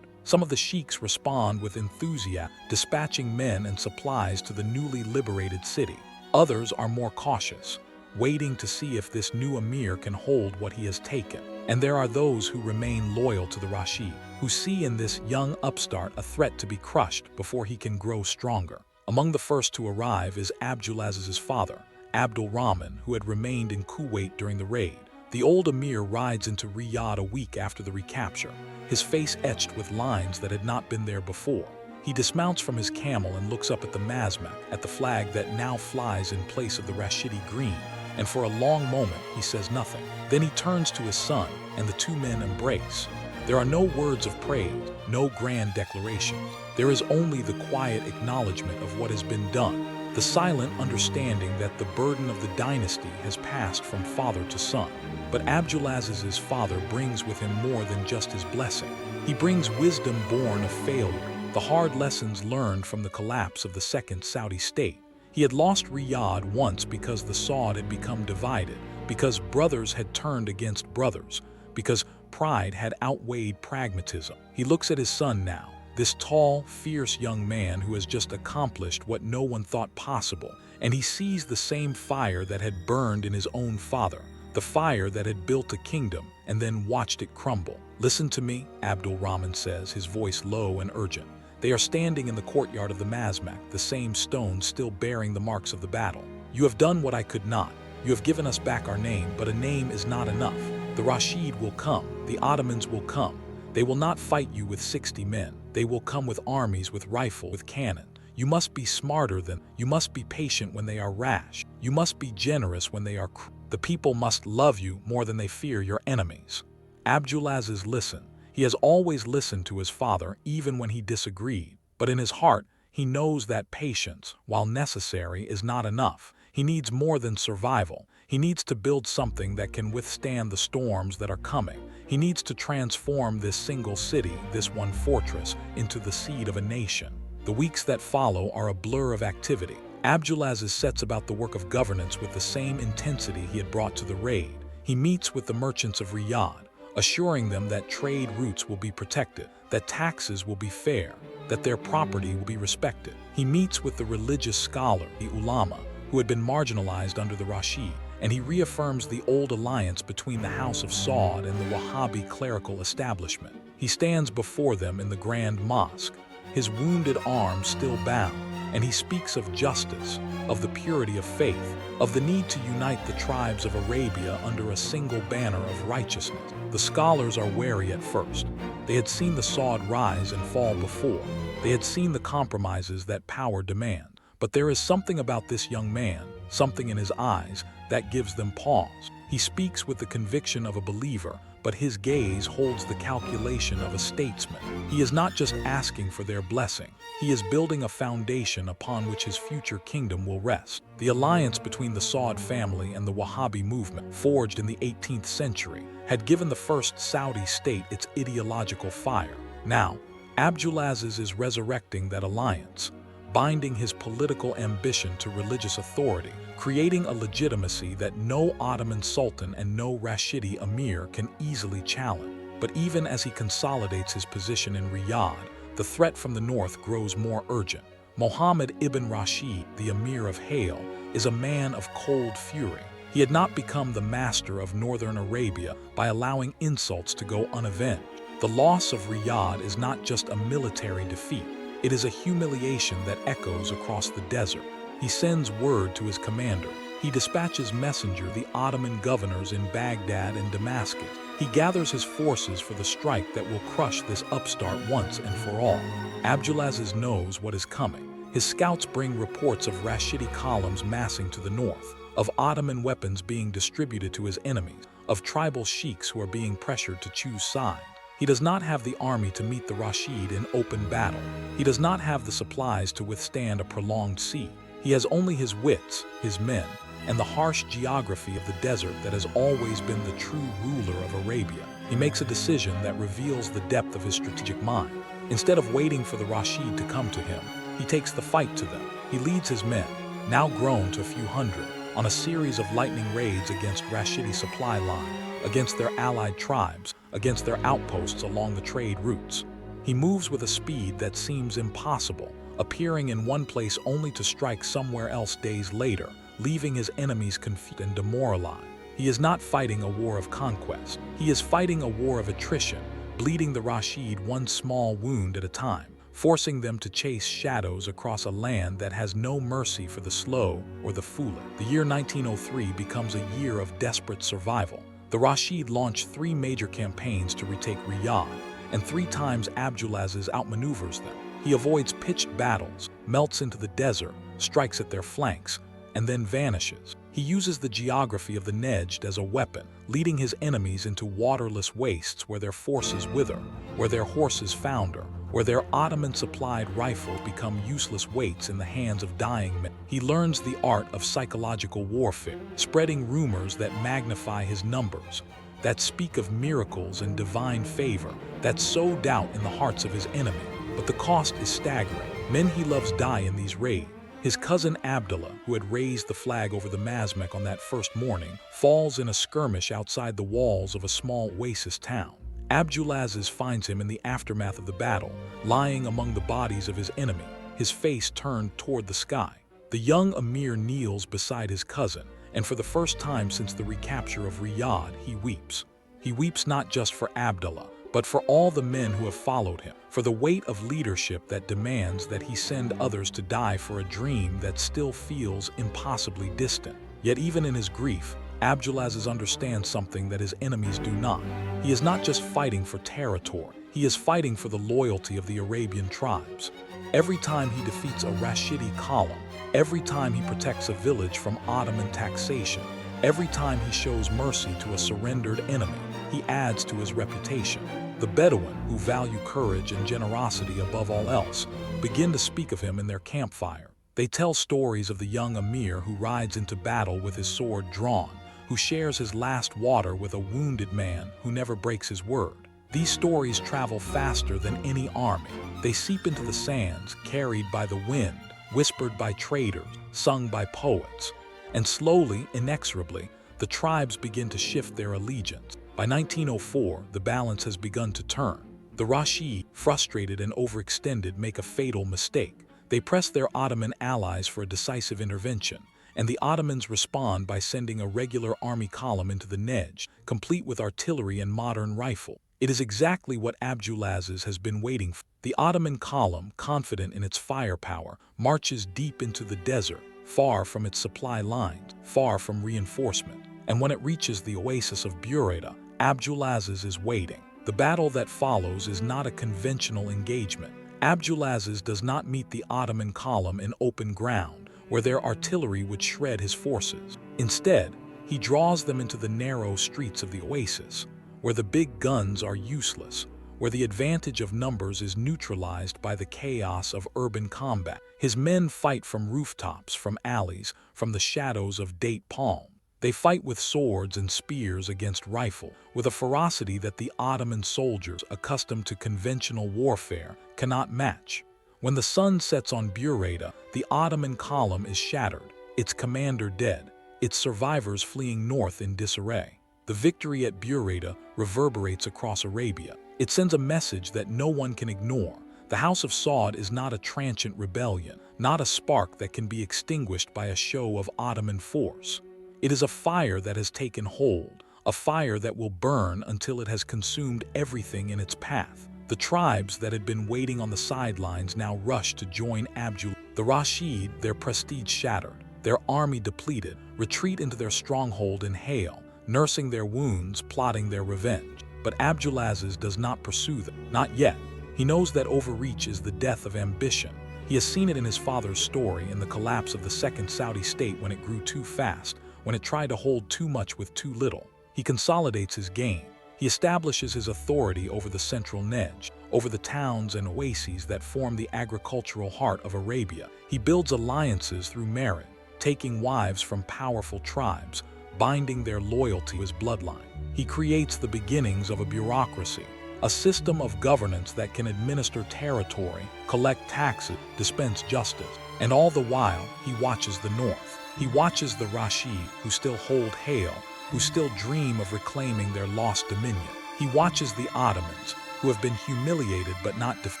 Some of the sheiks respond with enthusiasm, dispatching men and supplies to the newly liberated city. Others are more cautious, waiting to see if this new emir can hold what he has taken. And there are those who remain loyal to the Rashid, who see in this young upstart a threat to be crushed before he can grow stronger. Among the first to arrive is Abdulaziz's father, Abdul Rahman, who had remained in Kuwait during the raid. The old emir rides into Riyadh a week after the recapture, his face etched with lines that had not been there before. He dismounts from his camel and looks up at the Masmak, at the flag that now flies in place of the Rashidi green, and for a long moment he says nothing. Then he turns to his son, and the two men embrace. There are no words of praise, no grand declaration. There is only the quiet acknowledgement of what has been done, the silent understanding that the burden of the dynasty has passed from father to son. But Abdulaziz's father brings with him more than just his blessing. He brings wisdom born of failure, the hard lessons learned from the collapse of the second Saudi state. He had lost Riyadh once because the Saud had become divided, because brothers had turned against brothers, because pride had outweighed pragmatism. He looks at his son now, this tall, fierce young man who has just accomplished what no one thought possible, and he sees the same fire that had burned in his own father, the fire that had built a kingdom and then watched it crumble. "Listen to me," Abdul Rahman says, his voice low and urgent. They are standing in the courtyard of the Masmak, the same stones still bearing the marks of the battle. "You have done what I could not. You have given us back our name, but a name is not enough. The Rashid will come, the Ottomans will come. They will not fight you with 60 men. They will come with armies, with rifle, with cannon. You must be smarter than, you must be patient when they are rash. You must be generous when they are cruel. The people must love you more than they fear your enemies." Abdulaziz listened. He has always listened to his father, even when he disagreed. But in his heart, he knows that patience, while necessary, is not enough. He needs more than survival. He needs to build something that can withstand the storms that are coming. He needs to transform this single city, this one fortress, into the seed of a nation. The weeks that follow are a blur of activity. Abdulaziz sets about the work of governance with the same intensity he had brought to the raid. He meets with the merchants of Riyadh, assuring them that trade routes will be protected, that taxes will be fair, that their property will be respected. He meets with the religious scholar, the ulama, who had been marginalized under the Rashid, and he reaffirms the old alliance between the House of Saud and the Wahhabi clerical establishment. He stands before them in the Grand Mosque, his wounded arm still bound, and he speaks of justice, of the purity of faith, of the need to unite the tribes of Arabia under a single banner of righteousness. The scholars are wary at first. They had seen the Saud rise and fall before. They had seen the compromises that power demands. But there is something about this young man, something in his eyes, that gives them pause. He speaks with the conviction of a believer, but his gaze holds the calculation of a statesman. He is not just asking for their blessing. He is building a foundation upon which his future kingdom will rest. The alliance between the Saud family and the Wahhabi movement, forged in the 18th century, had given the first Saudi state its ideological fire. Now, Abdulaziz is resurrecting that alliance, binding his political ambition to religious authority, creating a legitimacy that no Ottoman sultan and no Rashidi emir can easily challenge. But even as he consolidates his position in Riyadh, the threat from the north grows more urgent. Mohammed ibn Rashid, the emir of Hale, is a man of cold fury. He had not become the master of northern Arabia by allowing insults to go unavenged. The loss of Riyadh is not just a military defeat. It is a humiliation that echoes across the desert. He sends word to his commander. He dispatches messenger the Ottoman governors in Baghdad and Damascus. He gathers his forces for the strike that will crush this upstart once and for all. Abdulaziz knows what is coming. His scouts bring reports of Rashidi columns massing to the north, of Ottoman weapons being distributed to his enemies, of tribal sheiks who are being pressured to choose sides. He does not have the army to meet the Rashid in open battle. He does not have the supplies to withstand a prolonged siege. He has only his wits, his men, and the harsh geography of the desert that has always been the true ruler of Arabia. He makes a decision that reveals the depth of his strategic mind. Instead of waiting for the Rashid to come to him, he takes the fight to them. He leads his men, now grown to a few hundred, on a series of lightning raids against Rashidi supply line, against their allied tribes, against their outposts along the trade routes. He moves with a speed that seems impossible, appearing in one place only to strike somewhere else days later, leaving his enemies confused and demoralized. He is not fighting a war of conquest. He is fighting a war of attrition, bleeding the Rashid one small wound at a time, forcing them to chase shadows across a land that has no mercy for the slow or the foolish. The year 1903 becomes a year of desperate survival. The Rashid launched 3 major campaigns to retake Riyadh, and 3 times Abdulaziz outmaneuvers them. He avoids pitched battles, melts into the desert, strikes at their flanks, and then vanishes. He uses the geography of the Nejd as a weapon, leading his enemies into waterless wastes where their forces wither, where their horses founder, where their Ottoman-supplied rifles become useless weights in the hands of dying men. He learns the art of psychological warfare, spreading rumors that magnify his numbers, that speak of miracles and divine favor, that sow doubt in the hearts of his enemy. But the cost is staggering. Men he loves die in these raids. His cousin Abdullah, who had raised the flag over the Masmak on that first morning, falls in a skirmish outside the walls of a small oasis town. Abdulaziz finds him in the aftermath of the battle, lying among the bodies of his enemy, his face turned toward the sky. The young emir kneels beside his cousin, and for the first time since the recapture of Riyadh, he weeps. He weeps not just for Abdullah, but for all the men who have followed him, for the weight of leadership that demands that he send others to die for a dream that still feels impossibly distant. Yet even in his grief, Abdulaziz understands something that his enemies do not. He is not just fighting for territory, he is fighting for the loyalty of the Arabian tribes. Every time he defeats a Rashidi column, every time he protects a village from Ottoman taxation, every time he shows mercy to a surrendered enemy, he adds to his reputation. The Bedouin, who value courage and generosity above all else, begin to speak of him in their campfire. They tell stories of the young emir who rides into battle with his sword drawn, who shares his last water with a wounded man who never breaks his word. These stories travel faster than any army. They seep into the sands, carried by the wind, whispered by traders, sung by poets. And slowly, inexorably, the tribes begin to shift their allegiance. By 1904, the balance has begun to turn. The Rashid, frustrated and overextended, make a fatal mistake. They press their Ottoman allies for a decisive intervention, and the Ottomans respond by sending a regular army column into the Nejd, complete with artillery and modern rifle. It is exactly what Abdulaziz has been waiting for. The Ottoman column, confident in its firepower, marches deep into the desert, far from its supply lines, far from reinforcement. And when it reaches the oasis of Buraydah, Abdulaziz is waiting. The battle that follows is not a conventional engagement. Abdulaziz does not meet the Ottoman column in open ground, where their artillery would shred his forces. Instead, he draws them into the narrow streets of the oasis, where the big guns are useless, where the advantage of numbers is neutralized by the chaos of urban combat. His men fight from rooftops, from alleys, from the shadows of date palm. They fight with swords and spears against rifle, with a ferocity that the Ottoman soldiers, accustomed to conventional warfare, cannot match. When the sun sets on Buraydah, the Ottoman column is shattered, its commander dead, its survivors fleeing north in disarray. The victory at Buraydah reverberates across Arabia. It sends a message that no one can ignore. The House of Saud is not a transient rebellion, not a spark that can be extinguished by a show of Ottoman force. It is a fire that has taken hold, a fire that will burn until it has consumed everything in its path. The tribes that had been waiting on the sidelines now rush to join Abdul. The Rashid, their prestige shattered, their army depleted, retreat into their stronghold in hail, nursing their wounds, plotting their revenge. But Abdulaziz does not pursue them, not yet. He knows that overreach is the death of ambition. He has seen it in his father's story, in the collapse of the second Saudi state when it grew too fast, when it tried to hold too much with too little. He consolidates his gain. He establishes his authority over the central Nejd, over the towns and oases that form the agricultural heart of Arabia. He builds alliances through marriage, taking wives from powerful tribes, binding their loyalty to his bloodline. He creates the beginnings of a bureaucracy, a system of governance that can administer territory, collect taxes, dispense justice. And all the while, he watches the north. He watches the Rashid, who still hold hail, who still dream of reclaiming their lost dominion. He watches the Ottomans, who have been humiliated but not defeated,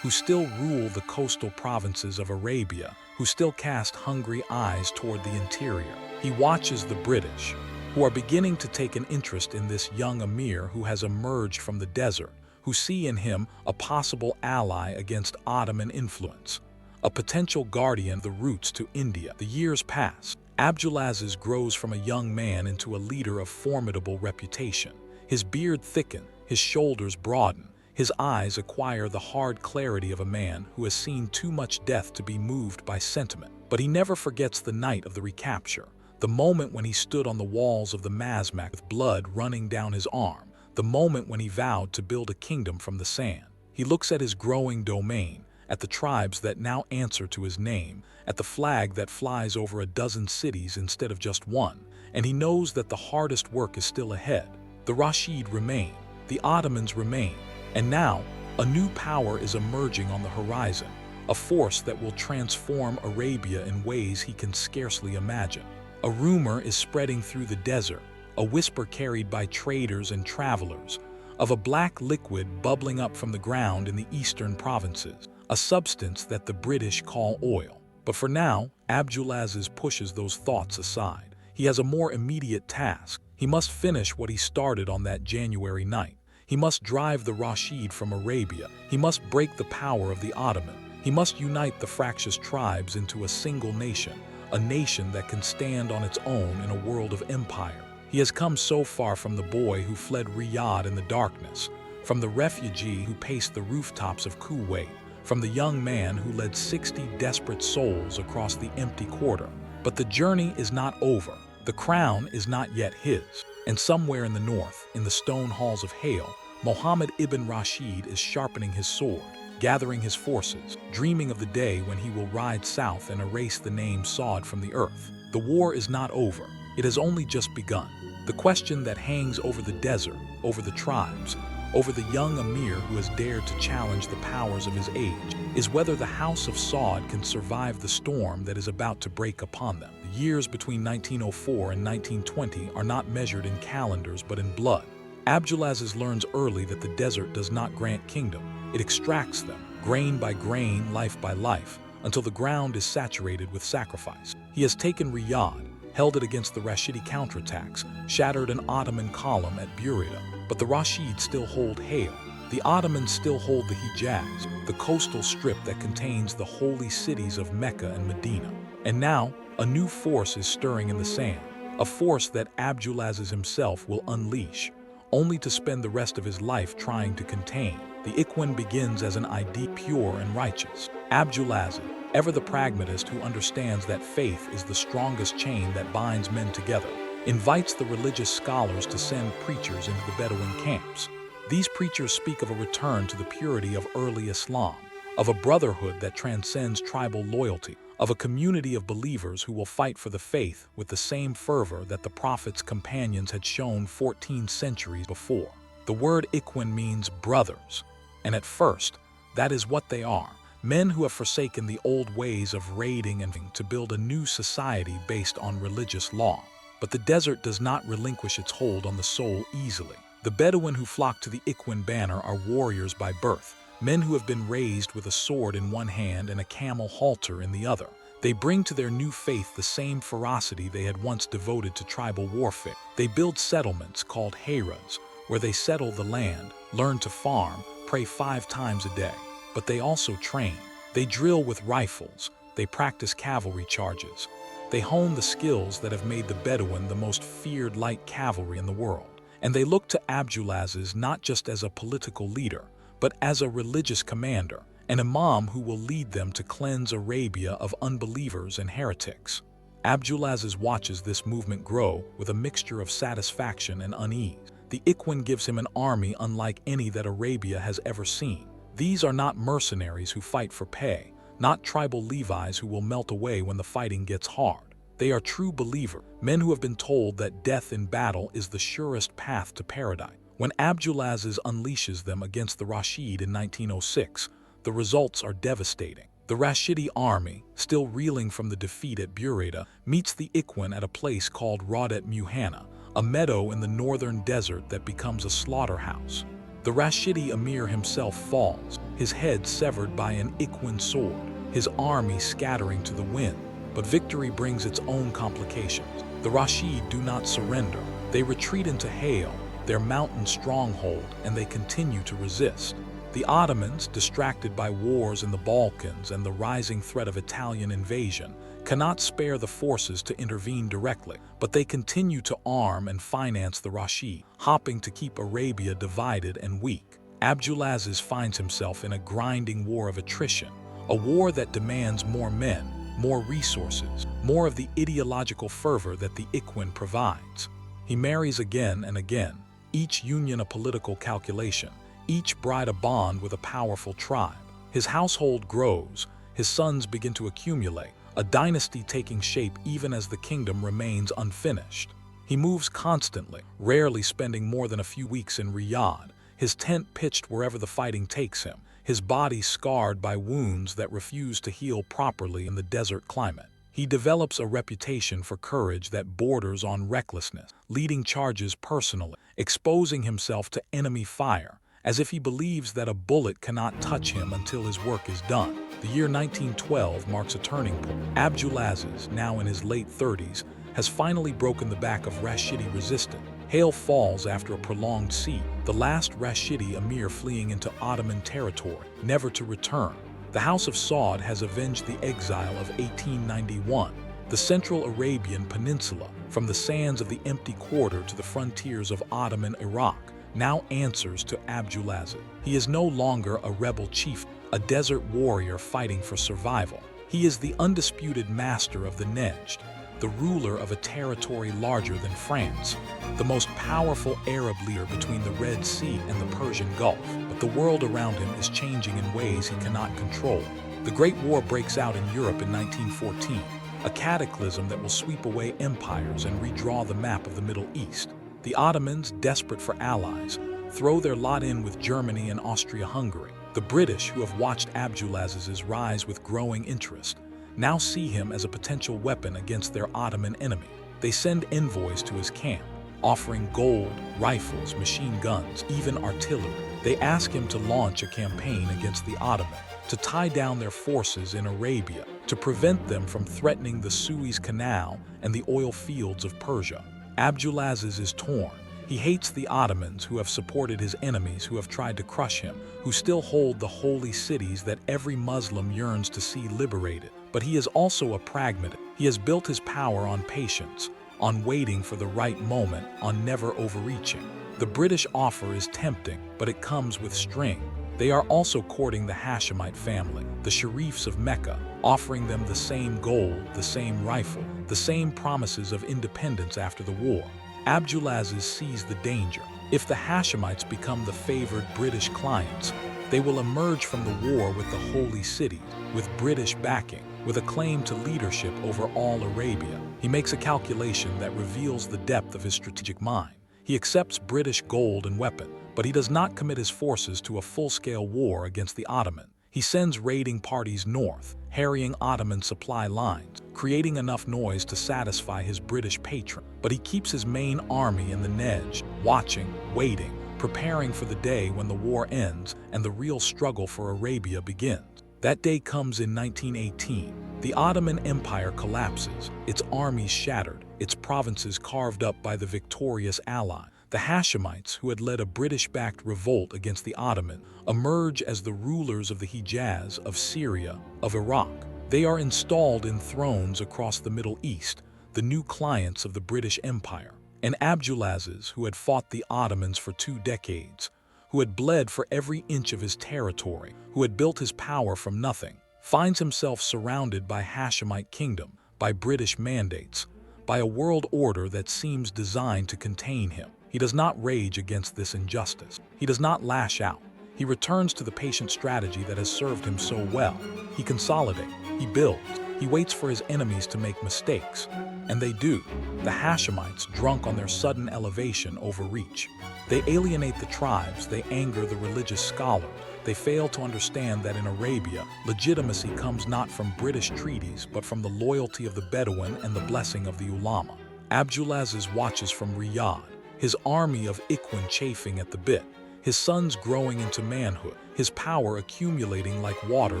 who still rule the coastal provinces of Arabia, who still cast hungry eyes toward the interior. He watches the British, who are beginning to take an interest in this young emir who has emerged from the desert, who see in him a possible ally against Ottoman influence, a potential guardian of the routes to India. The years pass. Abdulaziz grows from a young man into a leader of formidable reputation. His beard thickens, his shoulders broaden, his eyes acquire the hard clarity of a man who has seen too much death to be moved by sentiment. But he never forgets the night of the recapture, the moment when he stood on the walls of the Masmak with blood running down his arm, the moment when he vowed to build a kingdom from the sand. He looks at his growing domain, at the tribes that now answer to his name, at the flag that flies over a dozen cities instead of just one, and he knows that the hardest work is still ahead. The Rashid remain, the Ottomans remain, and now a new power is emerging on the horizon, a force that will transform Arabia in ways he can scarcely imagine. A rumor is spreading through the desert, a whisper carried by traders and travelers, of a black liquid bubbling up from the ground in the eastern provinces, a substance that the British call oil. But for now, Abdulaziz pushes those thoughts aside. He has a more immediate task. He must finish what he started on that January night. He must drive the Rashid from Arabia. He must break the power of the Ottoman. He must unite the fractious tribes into a single nation, a nation that can stand on its own in a world of empire. He has come so far from the boy who fled Riyadh in the darkness, from the refugee who paced the rooftops of Kuwait, from the young man who led 60 desperate souls across the empty quarter. But the journey is not over. The crown is not yet his. And somewhere in the north, in the stone halls of Hail, Mohammed ibn Rashid is sharpening his sword, gathering his forces, dreaming of the day when he will ride south and erase the name Saud from the earth. The war is not over. It has only just begun. The question that hangs over the desert, over the tribes, over the young emir who has dared to challenge the powers of his age, is whether the House of Saud can survive the storm that is about to break upon them. The years between 1904 and 1920 are not measured in calendars but in blood. Abdulaziz learns early that the desert does not grant kingdom. It extracts them, grain by grain, life by life, until the ground is saturated with sacrifice. He has taken Riyadh, held it against the Rashidi counterattacks, shattered an Ottoman column at Burida, but the Rashid still hold Hail. The Ottomans still hold the Hijaz, the coastal strip that contains the holy cities of Mecca and Medina. And now, a new force is stirring in the sand, a force that Abdulaziz himself will unleash, only to spend the rest of his life trying to contain. The Ikhwan begins as an idea pure and righteous. Abdulaziz, ever the pragmatist who understands that faith is the strongest chain that binds men together, invites the religious scholars to send preachers into the Bedouin camps. These preachers speak of a return to the purity of early Islam, of a brotherhood that transcends tribal loyalty, of a community of believers who will fight for the faith with the same fervor that the Prophet's companions had shown 14 centuries before. The word Ikhwan means brothers, and at first, that is what they are. Men who have forsaken the old ways of raiding and to build a new society based on religious law. But the desert does not relinquish its hold on the soul easily. The Bedouin who flock to the Ikhwan banner are warriors by birth, men who have been raised with a sword in one hand and a camel halter in the other. They bring to their new faith the same ferocity they had once devoted to tribal warfare. They build settlements called haras, where they settle the land, learn to farm, pray 5 times a day. But they also train. They drill with rifles. They practice cavalry charges. They hone the skills that have made the Bedouin the most feared light cavalry in the world. And they look to Abdulaziz not just as a political leader, but as a religious commander, an imam who will lead them to cleanse Arabia of unbelievers and heretics. Abdulaziz watches this movement grow with a mixture of satisfaction and unease. The Ikhwan gives him an army unlike any that Arabia has ever seen. These are not mercenaries who fight for pay, not tribal Levites who will melt away when the fighting gets hard. They are true believers, men who have been told that death in battle is the surest path to paradise. When Abdulaziz unleashes them against the Rashid in 1906, the results are devastating. The Rashidi army, still reeling from the defeat at Burayda, meets the Ikhwan at a place called Raudat Muhanna, a meadow in the northern desert that becomes a slaughterhouse. The Rashidi emir himself falls, his head severed by an Ikhwan sword, his army scattering to the wind. But victory brings its own complications. The Rashid do not surrender. They retreat into Hale, their mountain stronghold, and they continue to resist. The Ottomans, distracted by wars in the Balkans and the rising threat of Italian invasion, cannot spare the forces to intervene directly, but they continue to arm and finance the Rashid, hoping to keep Arabia divided and weak. Abdulaziz finds himself in a grinding war of attrition, a war that demands more men, more resources, more of the ideological fervor that the Ikhwan provides. He marries again and again, each union a political calculation, each bride a bond with a powerful tribe. His household grows, his sons begin to accumulate, a dynasty taking shape even as the kingdom remains unfinished. He moves constantly, rarely spending more than a few weeks in Riyadh, his tent pitched wherever the fighting takes him, his body scarred by wounds that refuse to heal properly in the desert climate. He develops a reputation for courage that borders on recklessness, leading charges personally, exposing himself to enemy fire, as if he believes that a bullet cannot touch him until his work is done. The year 1912 marks a turning point. Abdulaziz, now in his late 30s, has finally broken the back of Rashidi resistance. Hale falls after a prolonged siege, the last Rashidi emir fleeing into Ottoman territory, never to return. The House of Saud has avenged the exile of 1891. The Central Arabian Peninsula, from the sands of the empty quarter to the frontiers of Ottoman Iraq, now answers to Abdulaziz. He is no longer a rebel chief, a desert warrior fighting for survival. He is the undisputed master of the Nejd, the ruler of a territory larger than France, the most powerful Arab leader between the Red Sea and the Persian Gulf. But the world around him is changing in ways he cannot control. The Great War breaks out in Europe in 1914, a cataclysm that will sweep away empires and redraw the map of the Middle East. The Ottomans, desperate for allies, throw their lot in with Germany and Austria-Hungary. The British, who have watched Abdulaziz's rise with growing interest, now see him as a potential weapon against their Ottoman enemy. They send envoys to his camp, offering gold, rifles, machine guns, even artillery. They ask him to launch a campaign against the Ottomans, to tie down their forces in Arabia, to prevent them from threatening the Suez Canal and the oil fields of Persia. Abdulaziz is torn. He hates the Ottomans, who have supported his enemies, who have tried to crush him, who still hold the holy cities that every Muslim yearns to see liberated. But he is also a pragmatist. He has built his power on patience, on waiting for the right moment, on never overreaching. The British offer is tempting, but it comes with string. They are also courting the Hashemite family, the Sharifs of Mecca, offering them the same gold, the same rifle, the same promises of independence after the war. Abdulaziz sees the danger. If the Hashemites become the favored British clients, they will emerge from the war with the holy cities, with British backing, with a claim to leadership over all Arabia. He makes a calculation that reveals the depth of his strategic mind. He accepts British gold and weapons, but he does not commit his forces to a full-scale war against the Ottoman. He sends raiding parties north, harrying Ottoman supply lines, creating enough noise to satisfy his British patron. But he keeps his main army in the Nejd, watching, waiting, preparing for the day when the war ends and the real struggle for Arabia begins. That day comes in 1918. The Ottoman Empire collapses, its armies shattered, its provinces carved up by the victorious ally. The Hashemites, who had led a British-backed revolt against the Ottoman, emerge as the rulers of the Hijaz, of Syria, of Iraq. They are installed in thrones across the Middle East, the new clients of the British Empire. And Abdulaziz, who had fought the Ottomans for 2 decades, who had bled for every inch of his territory, who had built his power from nothing, finds himself surrounded by Hashemite kingdom, by British mandates, by a world order that seems designed to contain him. He does not rage against this injustice. He does not lash out. He returns to the patient strategy that has served him so well. He consolidates, he builds, He waits for his enemies to make mistakes. And they do. The Hashemites, drunk on their sudden elevation, overreach. They alienate the tribes, they anger the religious scholars. They fail to understand that in Arabia, legitimacy comes not from British treaties, but from the loyalty of the Bedouin and the blessing of the ulama. Abdulaziz watches from Riyadh, his army of Ikhwan chafing at the bit, his sons growing into manhood, his power accumulating like water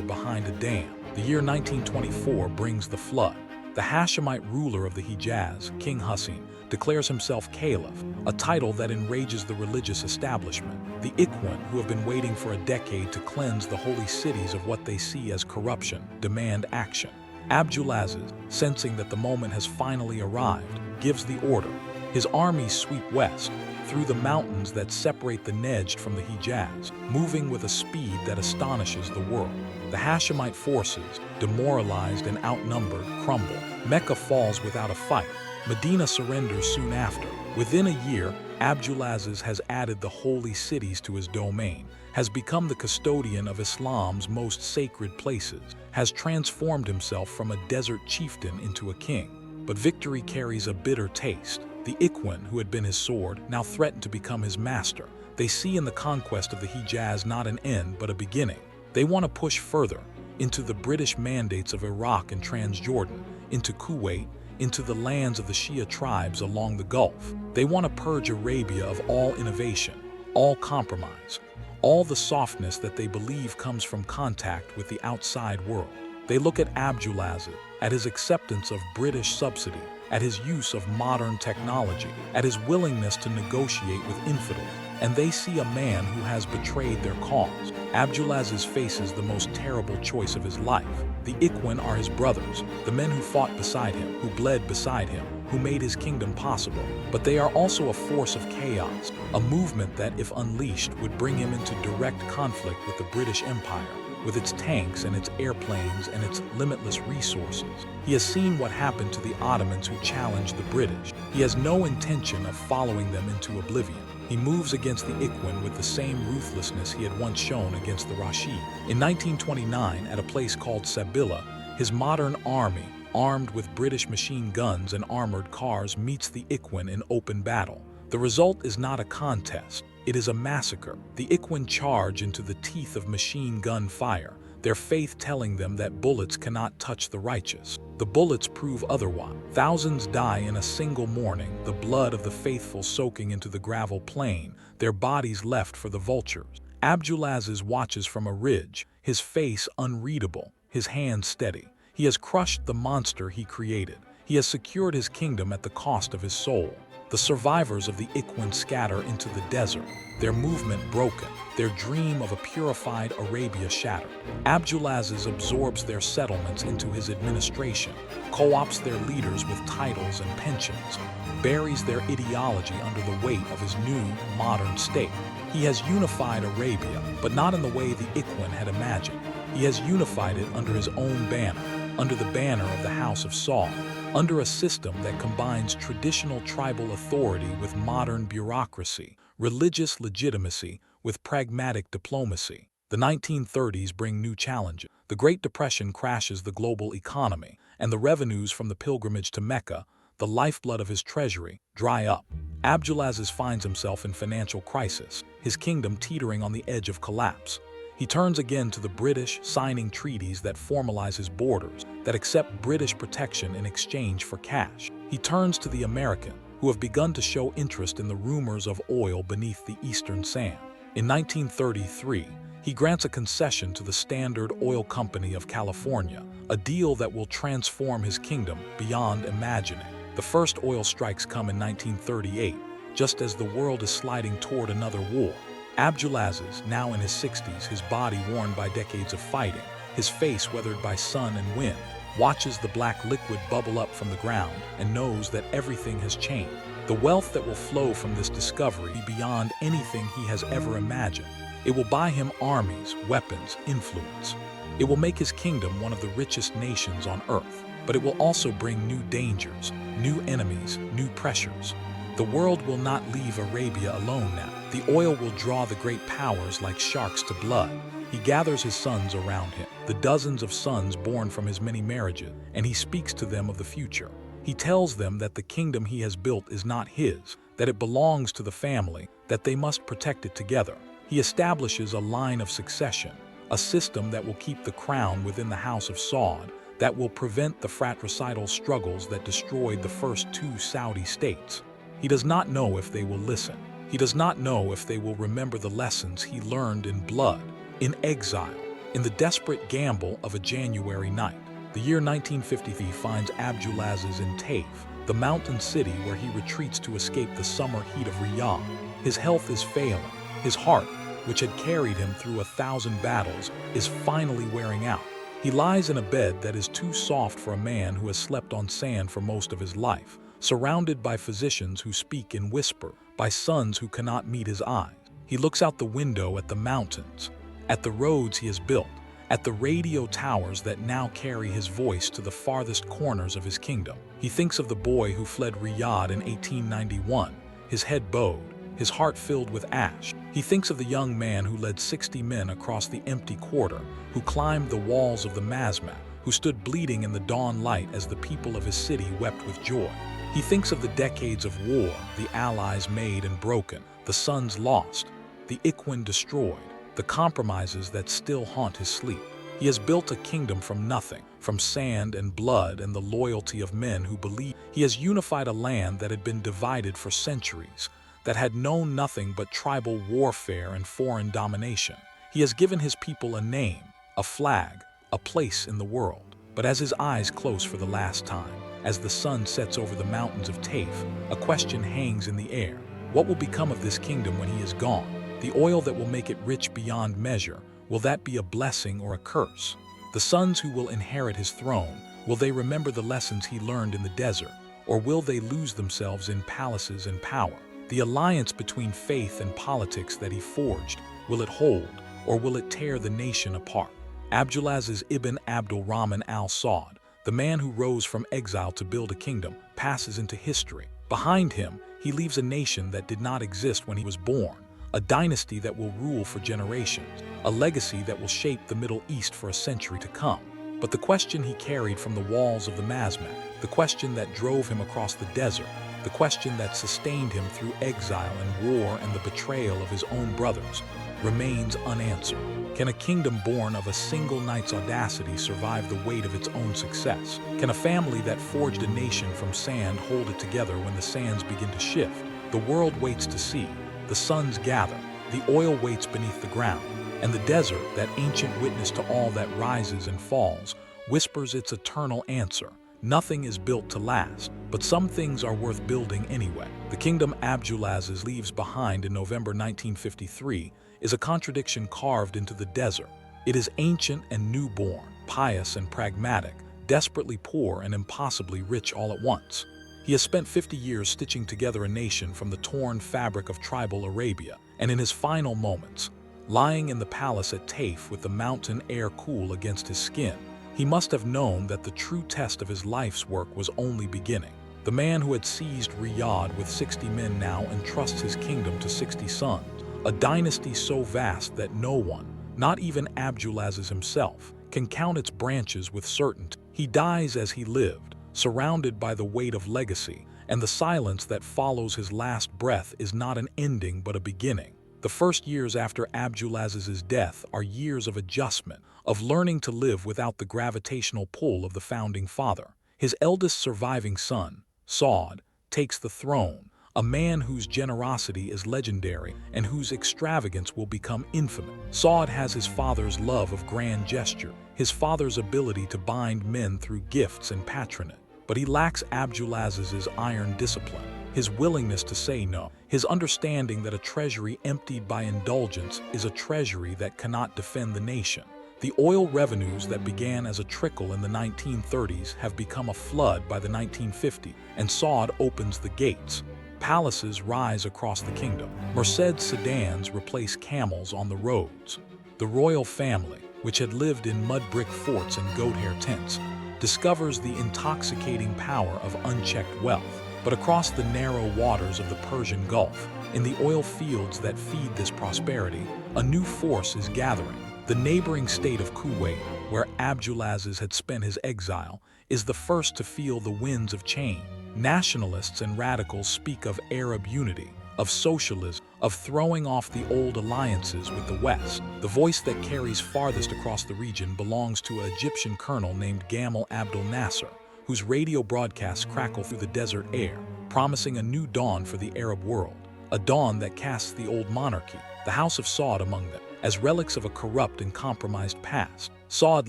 behind a dam. The year 1924 brings the flood. The Hashemite ruler of the Hijaz, King Hussein, declares himself caliph, a title that enrages the religious establishment. The Ikhwan, who have been waiting for a decade to cleanse the holy cities of what they see as corruption, demand action. Abdulaziz, sensing that the moment has finally arrived, gives the order. His armies sweep west, through the mountains that separate the Nejd from the Hijaz, moving with a speed that astonishes the world. The Hashemite forces, demoralized and outnumbered, crumble. Mecca falls without a fight. Medina surrenders soon after. Within a year, Abdulaziz has added the holy cities to his domain, has become the custodian of Islam's most sacred places, has transformed himself from a desert chieftain into a king. But victory carries a bitter taste. The Ikhwan, who had been his sword, now threaten to become his master. They see in the conquest of the Hijaz not an end but a beginning. They want to push further, into the British mandates of Iraq and Transjordan, into Kuwait, into the lands of the Shia tribes along the Gulf. They want to purge Arabia of all innovation, all compromise, all the softness that they believe comes from contact with the outside world. They look at Abdulaziz, at his acceptance of British subsidy, at his use of modern technology, at his willingness to negotiate with infidels, and they see a man who has betrayed their cause. Abdulaziz faces the most terrible choice of his life. The Ikhwan are his brothers, the men who fought beside him, who bled beside him, who made his kingdom possible. But they are also a force of chaos, a movement that, if unleashed, would bring him into direct conflict with the British Empire, with its tanks and its airplanes and its limitless resources. He has seen what happened to the Ottomans who challenged the British. He has no intention of following them into oblivion. He moves against the Ikhwan with the same ruthlessness he had once shown against the Rashid. In 1929, at a place called Sabila, his modern army, armed with British machine guns and armored cars, meets the Ikhwan in open battle. The result is not a contest. It is a massacre. The Ikhwan charge into the teeth of machine gun fire, their faith telling them that bullets cannot touch the righteous. The bullets prove otherwise. Thousands die in a single morning, the blood of the faithful soaking into the gravel plain, their bodies left for the vultures. Abdulaziz watches from a ridge, his face unreadable, his hands steady. He has crushed the monster he created. He has secured his kingdom at the cost of his soul. The survivors of the Ikhwan scatter into the desert, their movement broken, their dream of a purified Arabia shattered. Abdulaziz absorbs their settlements into his administration, co-opts their leaders with titles and pensions, buries their ideology under the weight of his new, modern state. He has unified Arabia, but not in the way the Ikhwan had imagined. He has unified it under his own banner, under the banner of the House of Saud, under a system that combines traditional tribal authority with modern bureaucracy, religious legitimacy with pragmatic diplomacy. The 1930s bring new challenges. The Great Depression crashes the global economy, and the revenues from the pilgrimage to Mecca, the lifeblood of his treasury, dry up. Abdulaziz finds himself in financial crisis, his kingdom teetering on the edge of collapse. He turns again to the British, signing treaties that formalize his borders, that accept British protection in exchange for cash. He turns to the American, who have begun to show interest in the rumors of oil beneath the eastern sand. In 1933, he grants a concession to the Standard Oil Company of California, a deal that will transform his kingdom beyond imagining. The first oil strikes come in 1938, just as the world is sliding toward another war. Abdulaziz, now in his 60s, his body worn by decades of fighting, his face weathered by sun and wind, watches the black liquid bubble up from the ground and knows that everything has changed. The wealth that will flow from this discovery be beyond anything he has ever imagined. It will buy him armies, weapons, influence. It will make his kingdom one of the richest nations on earth. But it will also bring new dangers, new enemies, new pressures. The world will not leave Arabia alone now. The oil will draw the great powers like sharks to blood. He gathers his sons around him, the dozens of sons born from his many marriages, and he speaks to them of the future. He tells them that the kingdom he has built is not his, that it belongs to the family, that they must protect it together. He establishes a line of succession, a system that will keep the crown within the House of Saud, that will prevent the fratricidal struggles that destroyed the first two Saudi states. He does not know if they will listen. He does not know if they will remember the lessons he learned in blood, in exile, in the desperate gamble of a January night. The year 1953 finds Abdulaziz in Taif, the mountain city where he retreats to escape the summer heat of Riyadh. His health is failing. His heart, which had carried him through 1,000 battles, is finally wearing out. He lies in a bed that is too soft for a man who has slept on sand for most of his life, surrounded by physicians who speak in whisper, by sons who cannot meet his eyes. He looks out the window at the mountains, at the roads he has built, at the radio towers that now carry his voice to the farthest corners of his kingdom. He thinks of the boy who fled Riyadh in 1891, his head bowed, his heart filled with ash. He thinks of the young man who led 60 men across the empty quarter, who climbed the walls of the Masmak, who stood bleeding in the dawn light as the people of his city wept with joy. He thinks of the decades of war, the allies made and broken, the sons lost, the Ikhwan destroyed, the compromises that still haunt his sleep. He has built a kingdom from nothing, from sand and blood and the loyalty of men who believe. He has unified a land that had been divided for centuries, that had known nothing but tribal warfare and foreign domination. He has given his people a name, a flag, a place in the world. But as his eyes close for the last time, as the sun sets over the mountains of Taif, a question hangs in the air. What will become of this kingdom when he is gone? The oil that will make it rich beyond measure, will that be a blessing or a curse? The sons who will inherit his throne, will they remember the lessons he learned in the desert, or will they lose themselves in palaces and power? The alliance between faith and politics that he forged, will it hold, or will it tear the nation apart? Abdulaziz ibn Abdul Rahman al-Saud, the man who rose from exile to build a kingdom, passes into history. Behind him, he leaves a nation that did not exist when he was born, a dynasty that will rule for generations, a legacy that will shape the Middle East for a century to come. But the question he carried from the walls of the Masmak, the question that drove him across the desert, the question that sustained him through exile and war and the betrayal of his own brothers, remains unanswered. Can a kingdom born of a single night's audacity survive the weight of its own success? Can a family that forged a nation from sand hold it together when the sands begin to shift? The world waits to see. The suns gather. The oil waits beneath the ground. And the desert, that ancient witness to all that rises and falls, whispers its eternal answer. Nothing is built to last, but some things are worth building anyway. The kingdom Abdulaziz leaves behind in November 1953 is a contradiction carved into the desert. It is ancient and newborn, pious and pragmatic, desperately poor and impossibly rich all at once. He has spent 50 years stitching together a nation from the torn fabric of tribal Arabia, and in his final moments, lying in the palace at Taif with the mountain air cool against his skin, he must have known that the true test of his life's work was only beginning. The man who had seized Riyadh with 60 men now entrusts his kingdom to 60 sons, a dynasty so vast that no one, not even Abdulaziz himself, can count its branches with certainty. He dies as he lived, surrounded by the weight of legacy, and the silence that follows his last breath is not an ending but a beginning. The first years after Abdulaziz's death are years of adjustment, of learning to live without the gravitational pull of the founding father. His eldest surviving son, Saud, takes the throne, a man whose generosity is legendary and whose extravagance will become infamous. Saud has his father's love of grand gesture, his father's ability to bind men through gifts and patronage, but he lacks Abdulaziz's iron discipline, his willingness to say no, his understanding that a treasury emptied by indulgence is a treasury that cannot defend the nation. The oil revenues that began as a trickle in the 1930s have become a flood by the 1950s, and Saud opens the gates. Palaces rise across the kingdom. Mercedes sedans replace camels on the roads. The royal family, which had lived in mud brick forts and goat hair tents, discovers the intoxicating power of unchecked wealth. But across the narrow waters of the Persian Gulf, in the oil fields that feed this prosperity, a new force is gathering. The neighboring state of Kuwait, where Abdulaziz had spent his exile, is the first to feel the winds of change. Nationalists and radicals speak of Arab unity, of socialism, of throwing off the old alliances with the West. The voice that carries farthest across the region belongs to an Egyptian colonel named Gamal Abdul Nasser, whose radio broadcasts crackle through the desert air, promising a new dawn for the Arab world, a dawn that casts the old monarchy, the House of Saud among them, as relics of a corrupt and compromised past. Saud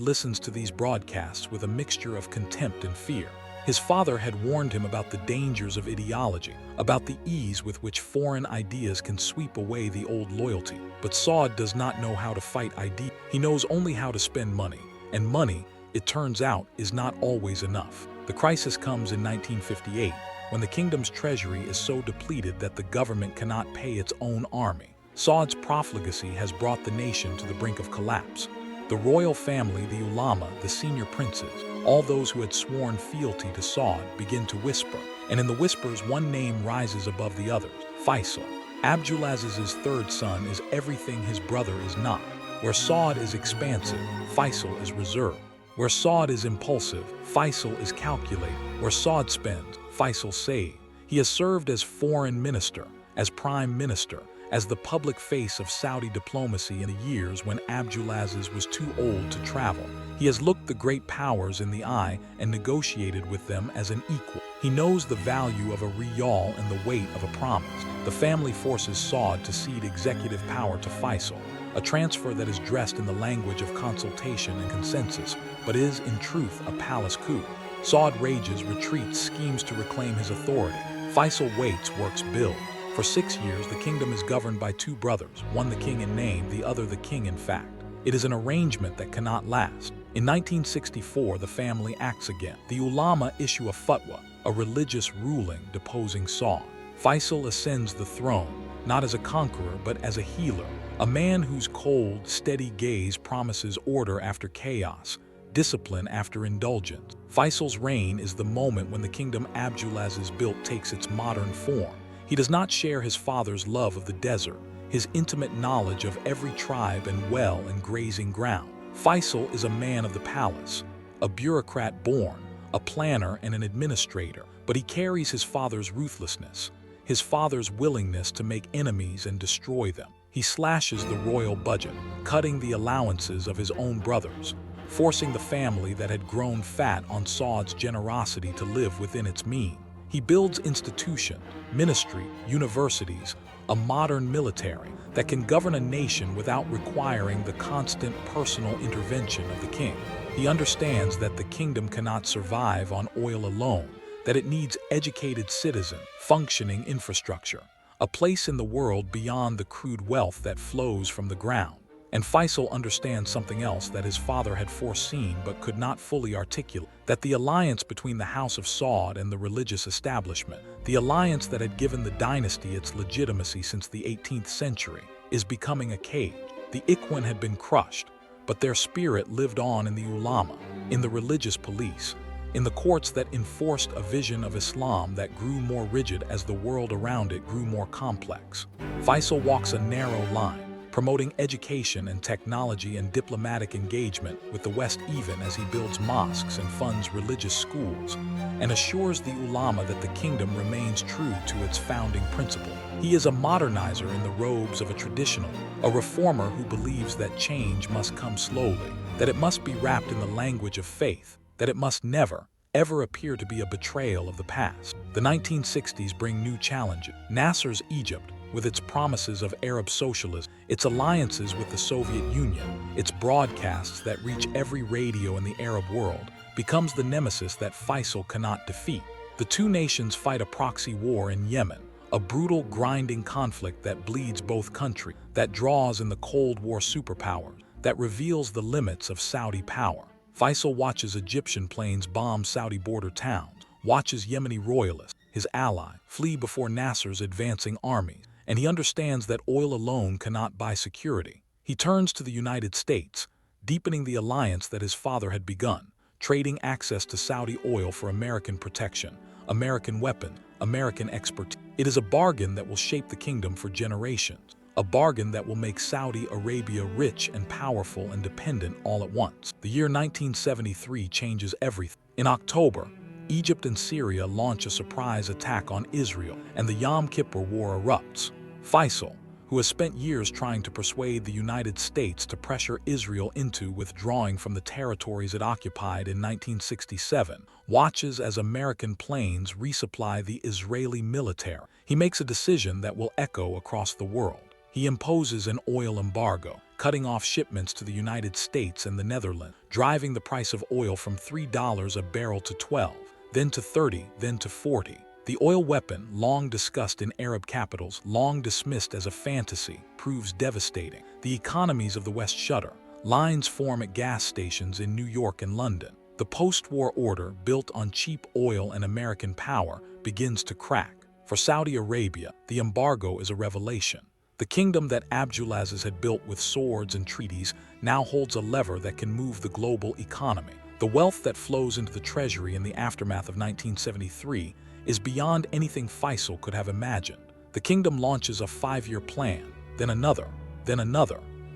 listens to these broadcasts with a mixture of contempt and fear. His father had warned him about the dangers of ideology, about the ease with which foreign ideas can sweep away the old loyalty. But Saud does not know how to fight ideas. He knows only how to spend money, and money, it turns out, is not always enough. The crisis comes in 1958, when the kingdom's treasury is so depleted that the government cannot pay its own army. Saud's profligacy has brought the nation to the brink of collapse. The royal family, the ulama, the senior princes, all those who had sworn fealty to Saud begin to whisper, and in the whispers one name rises above the others: Faisal. Abdulaziz's third son is everything his brother is not. Where Saud is expansive, Faisal is reserved. Where Saud is impulsive, Faisal is calculated. Where Saud spends, Faisal saves. He has served as foreign minister, as prime minister, as the public face of Saudi diplomacy in the years when Abdulaziz was too old to travel. He has looked the great powers in the eye and negotiated with them as an equal. He knows the value of a riyal and the weight of a promise. The family forces Saud to cede executive power to Faisal, a transfer that is dressed in the language of consultation and consensus, but is, in truth, a palace coup. Saud rages, retreats, schemes to reclaim his authority. Faisal waits, works, builds. For 6 years, the kingdom is governed by two brothers, one the king in name, the other the king in fact. It is an arrangement that cannot last. In 1964, the family acts again. The ulama issue a fatwa, a religious ruling deposing Saud. Faisal ascends the throne, not as a conqueror, but as a healer, a man whose cold, steady gaze promises order after chaos, discipline after indulgence. Faisal's reign is the moment when the kingdom Abdulaziz built takes its modern form. He does not share his father's love of the desert, his intimate knowledge of every tribe and well and grazing ground. Faisal is a man of the palace, a bureaucrat born, a planner and an administrator, but he carries his father's ruthlessness, his father's willingness to make enemies and destroy them. He slashes the royal budget, cutting the allowances of his own brothers, forcing the family that had grown fat on Saud's generosity to live within its means. He builds institutions, ministry, universities, a modern military that can govern a nation without requiring the constant personal intervention of the king. He understands that the kingdom cannot survive on oil alone, that it needs educated citizens, functioning infrastructure, a place in the world beyond the crude wealth that flows from the ground. And Faisal understands something else that his father had foreseen but could not fully articulate, that the alliance between the House of Saud and the religious establishment, the alliance that had given the dynasty its legitimacy since the 18th century, is becoming a cage. The Ikhwan had been crushed, but their spirit lived on in the ulama, in the religious police, in the courts that enforced a vision of Islam that grew more rigid as the world around it grew more complex. Faisal walks a narrow line, promoting education and technology and diplomatic engagement with the West even as he builds mosques and funds religious schools, and assures the ulama that the kingdom remains true to its founding principle. He is a modernizer in the robes of a traditional, a reformer who believes that change must come slowly, that it must be wrapped in the language of faith, that it must never, ever appear to be a betrayal of the past. The 1960s bring new challenges. Nasser's Egypt, with its promises of Arab socialism, its alliances with the Soviet Union, its broadcasts that reach every radio in the Arab world, becomes the nemesis that Faisal cannot defeat. The two nations fight a proxy war in Yemen, a brutal, grinding conflict that bleeds both countries, that draws in the Cold War superpowers, that reveals the limits of Saudi power. Faisal watches Egyptian planes bomb Saudi border towns, watches Yemeni royalists, his ally, flee before Nasser's advancing armies, and he understands that oil alone cannot buy security. He turns to the United States, deepening the alliance that his father had begun, trading access to Saudi oil for American protection, American weapons, American expertise. It is a bargain that will shape the kingdom for generations. a bargain that will make Saudi Arabia rich and powerful and dependent all at once. The year 1973 changes everything. In October, Egypt and Syria launch a surprise attack on Israel, and the Yom Kippur War erupts. Faisal, who has spent years trying to persuade the United States to pressure Israel into withdrawing from the territories it occupied in 1967, watches as American planes resupply the Israeli military. He makes a decision that will echo across the world. He imposes an oil embargo, cutting off shipments to the United States and the Netherlands, driving the price of oil from $3 a barrel to $12, then to $30, then to $40. The oil weapon, long discussed in Arab capitals, long dismissed as a fantasy, proves devastating. The economies of the West shudder. Lines form at gas stations in New York and London. The post-war order, built on cheap oil and American power, begins to crack. For Saudi Arabia, the embargo is a revelation. The kingdom that Abdulaziz had built with swords and treaties now holds a lever that can move the global economy. The wealth that flows into the treasury in the aftermath of 1973 is beyond anything Faisal could have imagined. The kingdom launches a 5-year plan, then another,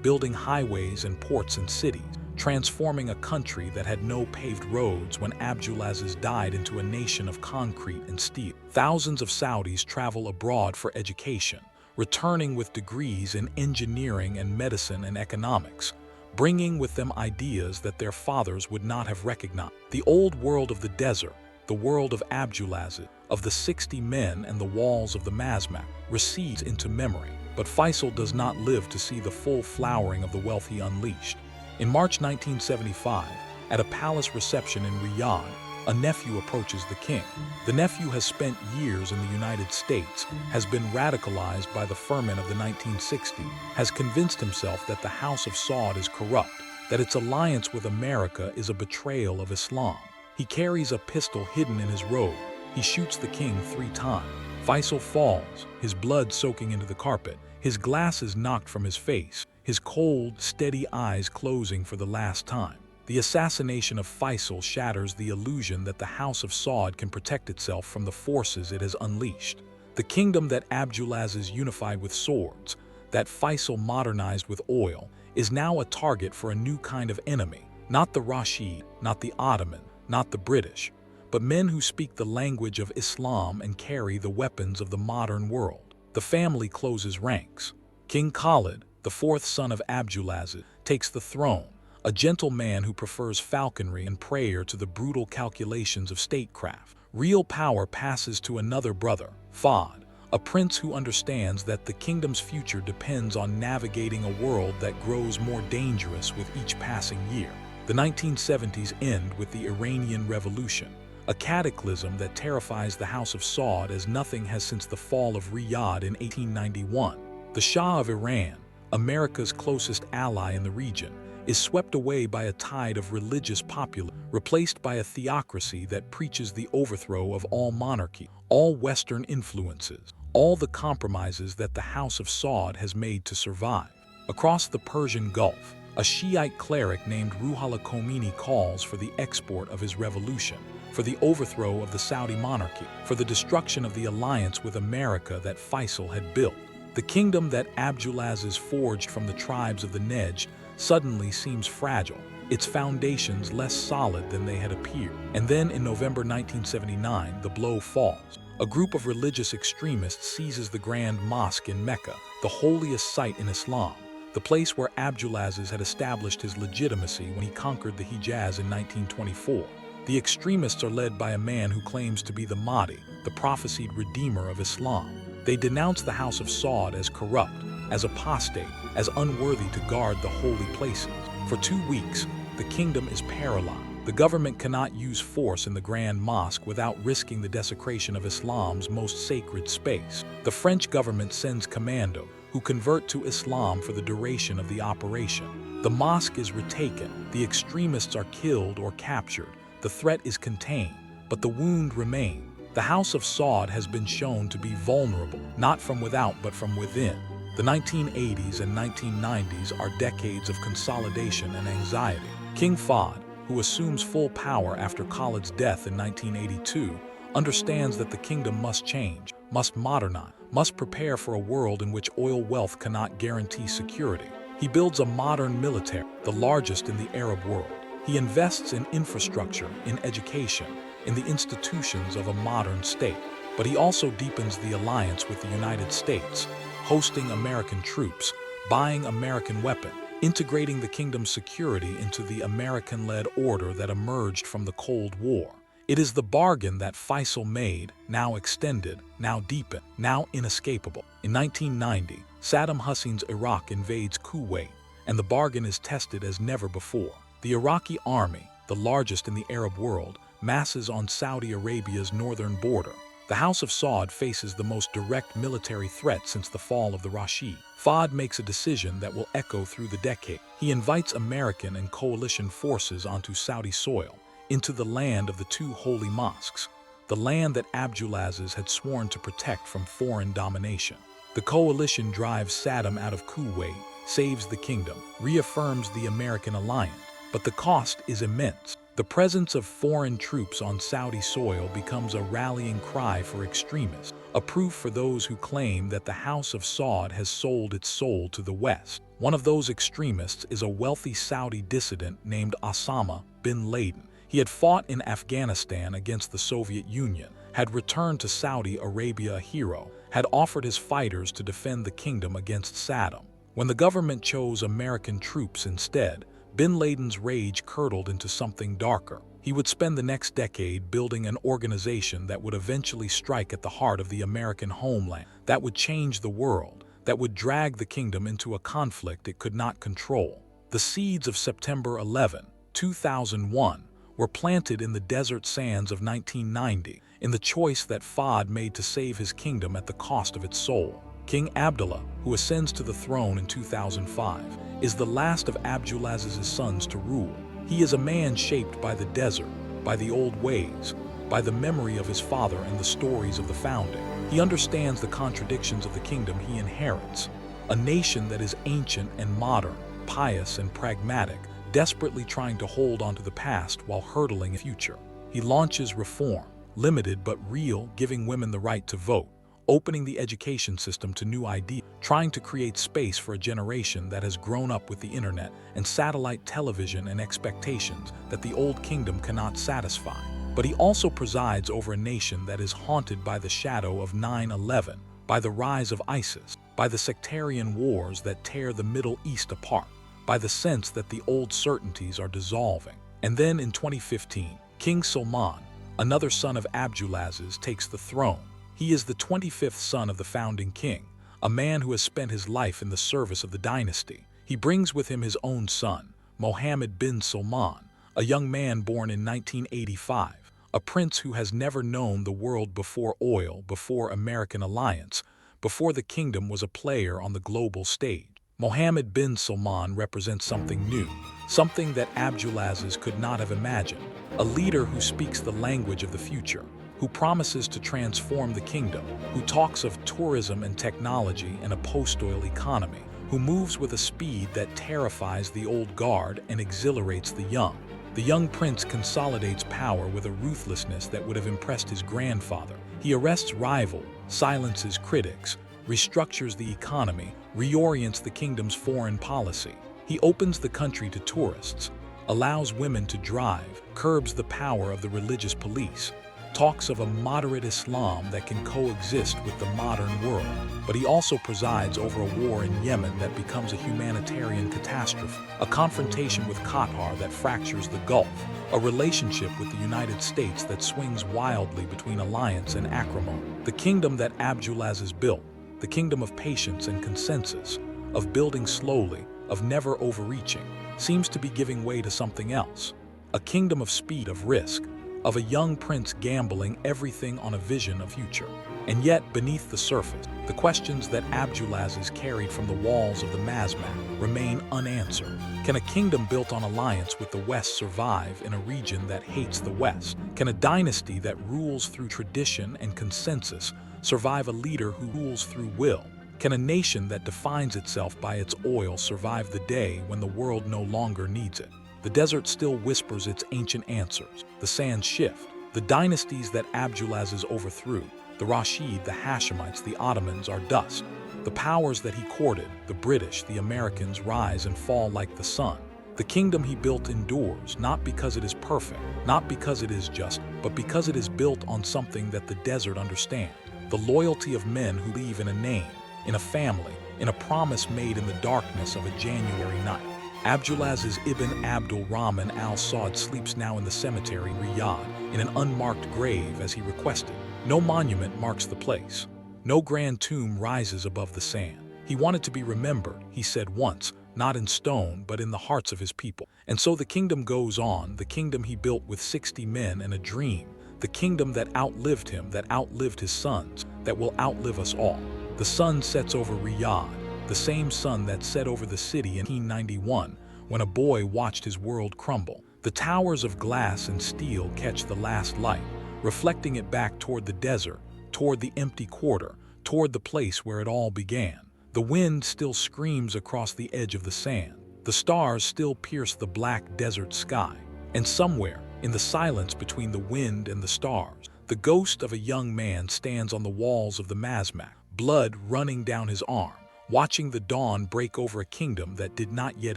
building highways and ports and cities, transforming a country that had no paved roads when Abdulaziz died into a nation of concrete and steel. Thousands of Saudis travel abroad for education, returning with degrees in engineering and medicine and economics, bringing with them ideas that their fathers would not have recognized. The old world of the desert, the world of Abdulaziz, of the 60 men and the walls of the Masmak, recedes into memory. But Faisal does not live to see the full flowering of the wealth he unleashed. In March 1975, at a palace reception in Riyadh, a nephew approaches the king. The nephew has spent years in the United States, has been radicalized by the ferment of the 1960s, has convinced himself that the House of Saud is corrupt, that its alliance with America is a betrayal of Islam. He carries a pistol hidden in his robe. He shoots the king 3 times. Faisal falls, his blood soaking into the carpet, his glasses knocked from his face, his cold, steady eyes closing for the last time. The assassination of Faisal shatters the illusion that the House of Saud can protect itself from the forces it has unleashed. The kingdom that Abdulaziz unified with swords, that Faisal modernized with oil, is now a target for a new kind of enemy. Not the Rashid, not the Ottoman, not the British, but men who speak the language of Islam and carry the weapons of the modern world. The family closes ranks. King Khalid, the 4th son of Abdulaziz, takes the throne, a gentle man who prefers falconry and prayer to the brutal calculations of statecraft. Real power passes to another brother, Faud, a prince who understands that the kingdom's future depends on navigating a world that grows more dangerous with each passing year. The 1970s end with the Iranian Revolution, a cataclysm that terrifies the House of Saud as nothing has since the fall of Riyadh in 1891. The Shah of Iran, America's closest ally in the region, is swept away by a tide of religious populism, replaced by a theocracy that preaches the overthrow of all monarchy, all Western influences, all the compromises that the House of Saud has made to survive. Across the Persian Gulf, a Shiite cleric named Ruhollah Khomeini calls for the export of his revolution, for the overthrow of the Saudi monarchy, for the destruction of the alliance with America that Faisal had built. The kingdom that Abdulaziz forged from the tribes of the Nejd suddenly seems fragile, its foundations less solid than they had appeared. And then in November 1979, the blow falls. A group of religious extremists seizes the Grand Mosque in Mecca, the holiest site in Islam, the place where Abdulaziz had established his legitimacy when he conquered the Hijaz in 1924. The extremists are led by a man who claims to be the Mahdi, the prophesied redeemer of Islam. They denounce the House of Saud as corrupt, as apostate, as unworthy to guard the holy places. For 2 weeks, the kingdom is paralyzed. The government cannot use force in the Grand Mosque without risking the desecration of Islam's most sacred space. The French government sends commandos, who convert to Islam for the duration of the operation. The mosque is retaken, the extremists are killed or captured, the threat is contained, but the wound remains. The House of Saud has been shown to be vulnerable, not from without but from within. The 1980s and 1990s are decades of consolidation and anxiety. King Faud, who assumes full power after Khalid's death in 1982, understands that the kingdom must change, must modernize, must prepare for a world in which oil wealth cannot guarantee security. He builds a modern military, the largest in the Arab world. He invests in infrastructure, in education, in the institutions of a modern state. But he also deepens the alliance with the United States, hosting American troops, buying American weapons, integrating the kingdom's security into the American-led order that emerged from the Cold War. It is the bargain that Faisal made, now extended, now deepened, now inescapable. In 1990, Saddam Hussein's Iraq invades Kuwait, and the bargain is tested as never before. The Iraqi army, the largest in the Arab world, masses on Saudi Arabia's northern border. The House of Saud faces the most direct military threat since the fall of the Rashid. Fahd makes a decision that will echo through the decade. He invites American and coalition forces onto Saudi soil, into the land of the two holy mosques, the land that Abdulaziz had sworn to protect from foreign domination. The coalition drives Saddam out of Kuwait, saves the kingdom, reaffirms the American alliance. But the cost is immense. The presence of foreign troops on Saudi soil becomes a rallying cry for extremists, a proof for those who claim that the House of Saud has sold its soul to the West. One of those extremists is a wealthy Saudi dissident named Osama bin Laden. He had fought in Afghanistan against the Soviet Union, had returned to Saudi Arabia a hero, had offered his fighters to defend the kingdom against Saddam. When the government chose American troops instead, bin Laden's rage curdled into something darker. He would spend the next decade building an organization that would eventually strike at the heart of the American homeland, that would change the world, that would drag the kingdom into a conflict it could not control. The seeds of September 11, 2001, were planted in the desert sands of 1990, in the choice that Fahd made to save his kingdom at the cost of its soul. King Abdullah, who ascends to the throne in 2005, is the last of Abdulaziz's sons to rule. He is a man shaped by the desert, by the old ways, by the memory of his father and the stories of the founding. He understands the contradictions of the kingdom he inherits, a nation that is ancient and modern, pious and pragmatic, desperately trying to hold onto the past while hurdling the future. He launches reform, limited but real, giving women the right to vote, opening the education system to new ideas, trying to create space for a generation that has grown up with the internet and satellite television and expectations that the old kingdom cannot satisfy. But he also presides over a nation that is haunted by the shadow of 9/11, by the rise of ISIS, by the sectarian wars that tear the Middle East apart, by the sense that the old certainties are dissolving. And then in 2015, King Salman, another son of Abdulaziz, takes the throne. He is the 25th son of the founding king, a man who has spent his life in the service of the dynasty. He brings with him his own son, Mohammed bin Salman, a young man born in 1985, a prince who has never known the world before oil, before American alliance, before the kingdom was a player on the global stage. Mohammed bin Salman represents something new, something that Abdulaziz could not have imagined, a leader who speaks the language of the future, who promises to transform the kingdom, who talks of tourism and technology and a post-oil economy, who moves with a speed that terrifies the old guard and exhilarates the young. The young prince consolidates power with a ruthlessness that would have impressed his grandfather. He arrests rivals, silences critics, restructures the economy, reorients the kingdom's foreign policy. He opens the country to tourists, allows women to drive, curbs the power of the religious police, talks of a moderate Islam that can coexist with the modern world. But he also presides over a war in Yemen that becomes a humanitarian catastrophe, a confrontation with Qatar that fractures the Gulf, a relationship with the United States that swings wildly between alliance and acrimony. The kingdom that Abdulaziz built, the kingdom of patience and consensus, of building slowly, of never overreaching, seems to be giving way to something else, a kingdom of speed, of risk, of a young prince gambling everything on a vision of future. And yet, beneath the surface, the questions that Abdulaziz carried from the walls of the Masmak remain unanswered. Can a kingdom built on alliance with the West survive in a region that hates the West? Can a dynasty that rules through tradition and consensus survive a leader who rules through will? Can a nation that defines itself by its oil survive the day when the world no longer needs it? The desert still whispers its ancient answers. The sands shift. The dynasties that Abdulaziz overthrew, The Rashid, the Hashemites, the Ottomans are dust. The powers that he courted, the British, the Americans, rise and fall like the sun. The kingdom he built endures, not because it is perfect, not because it is just, but because it is built on something that the desert understands. The loyalty of men who live in a name, in a family, in a promise made in the darkness of a January night. Abdulaziz ibn Abdul Rahman al-Saud sleeps now in the cemetery Riyadh in an unmarked grave as he requested. No monument marks the place. No grand tomb rises above the sand. He wanted to be remembered, he said once, not in stone, but in the hearts of his people. And so the kingdom goes on, the kingdom he built with 60 men and a dream, the kingdom that outlived him, that outlived his sons, that will outlive us all. The sun sets over Riyadh, the same sun that set over the city in 1891, when a boy watched his world crumble. The towers of glass and steel catch the last light, reflecting it back toward the desert, toward the empty quarter, toward the place where it all began. The wind still screams across the edge of the sand. The stars still pierce the black desert sky. And somewhere, in the silence between the wind and the stars, the ghost of a young man stands on the walls of the Masmak, blood running down his arm, watching the dawn break over a kingdom that did not yet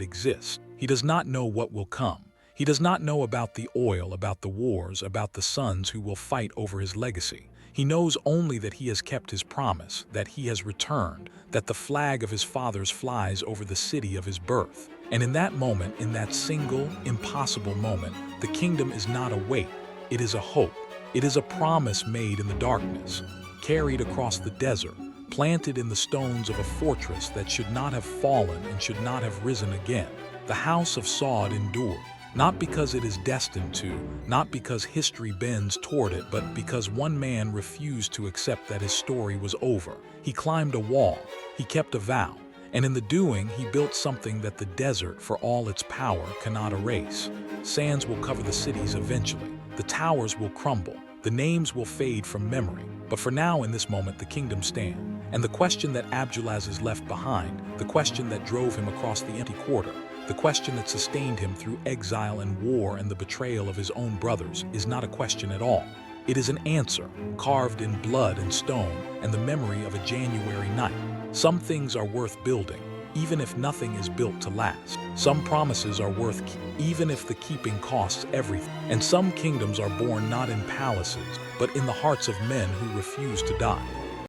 exist. He does not know what will come. He does not know about the oil, about the wars, about the sons who will fight over his legacy. He knows only that he has kept his promise, that he has returned, that the flag of his fathers flies over the city of his birth. And in that moment, in that single, impossible moment, the kingdom is not a weight, it is a hope. It is a promise made in the darkness, carried across the desert, planted in the stones of a fortress that should not have fallen and should not have risen again. The House of Saud endured, not because it is destined to, not because history bends toward it, but because one man refused to accept that his story was over. He climbed a wall, he kept a vow, and in the doing he built something that the desert, for all its power, cannot erase. Sands will cover the cities eventually, the towers will crumble, the names will fade from memory, but for now, in this moment, the kingdom stands. And the question that Abdulaziz left behind, the question that drove him across the empty quarter, the question that sustained him through exile and war and the betrayal of his own brothers, is not a question at all. It is an answer, carved in blood and stone and the memory of a January night. Some things are worth building, even if nothing is built to last. Some promises are worth keeping, even if the keeping costs everything. And some kingdoms are born not in palaces, but in the hearts of men who refuse to die.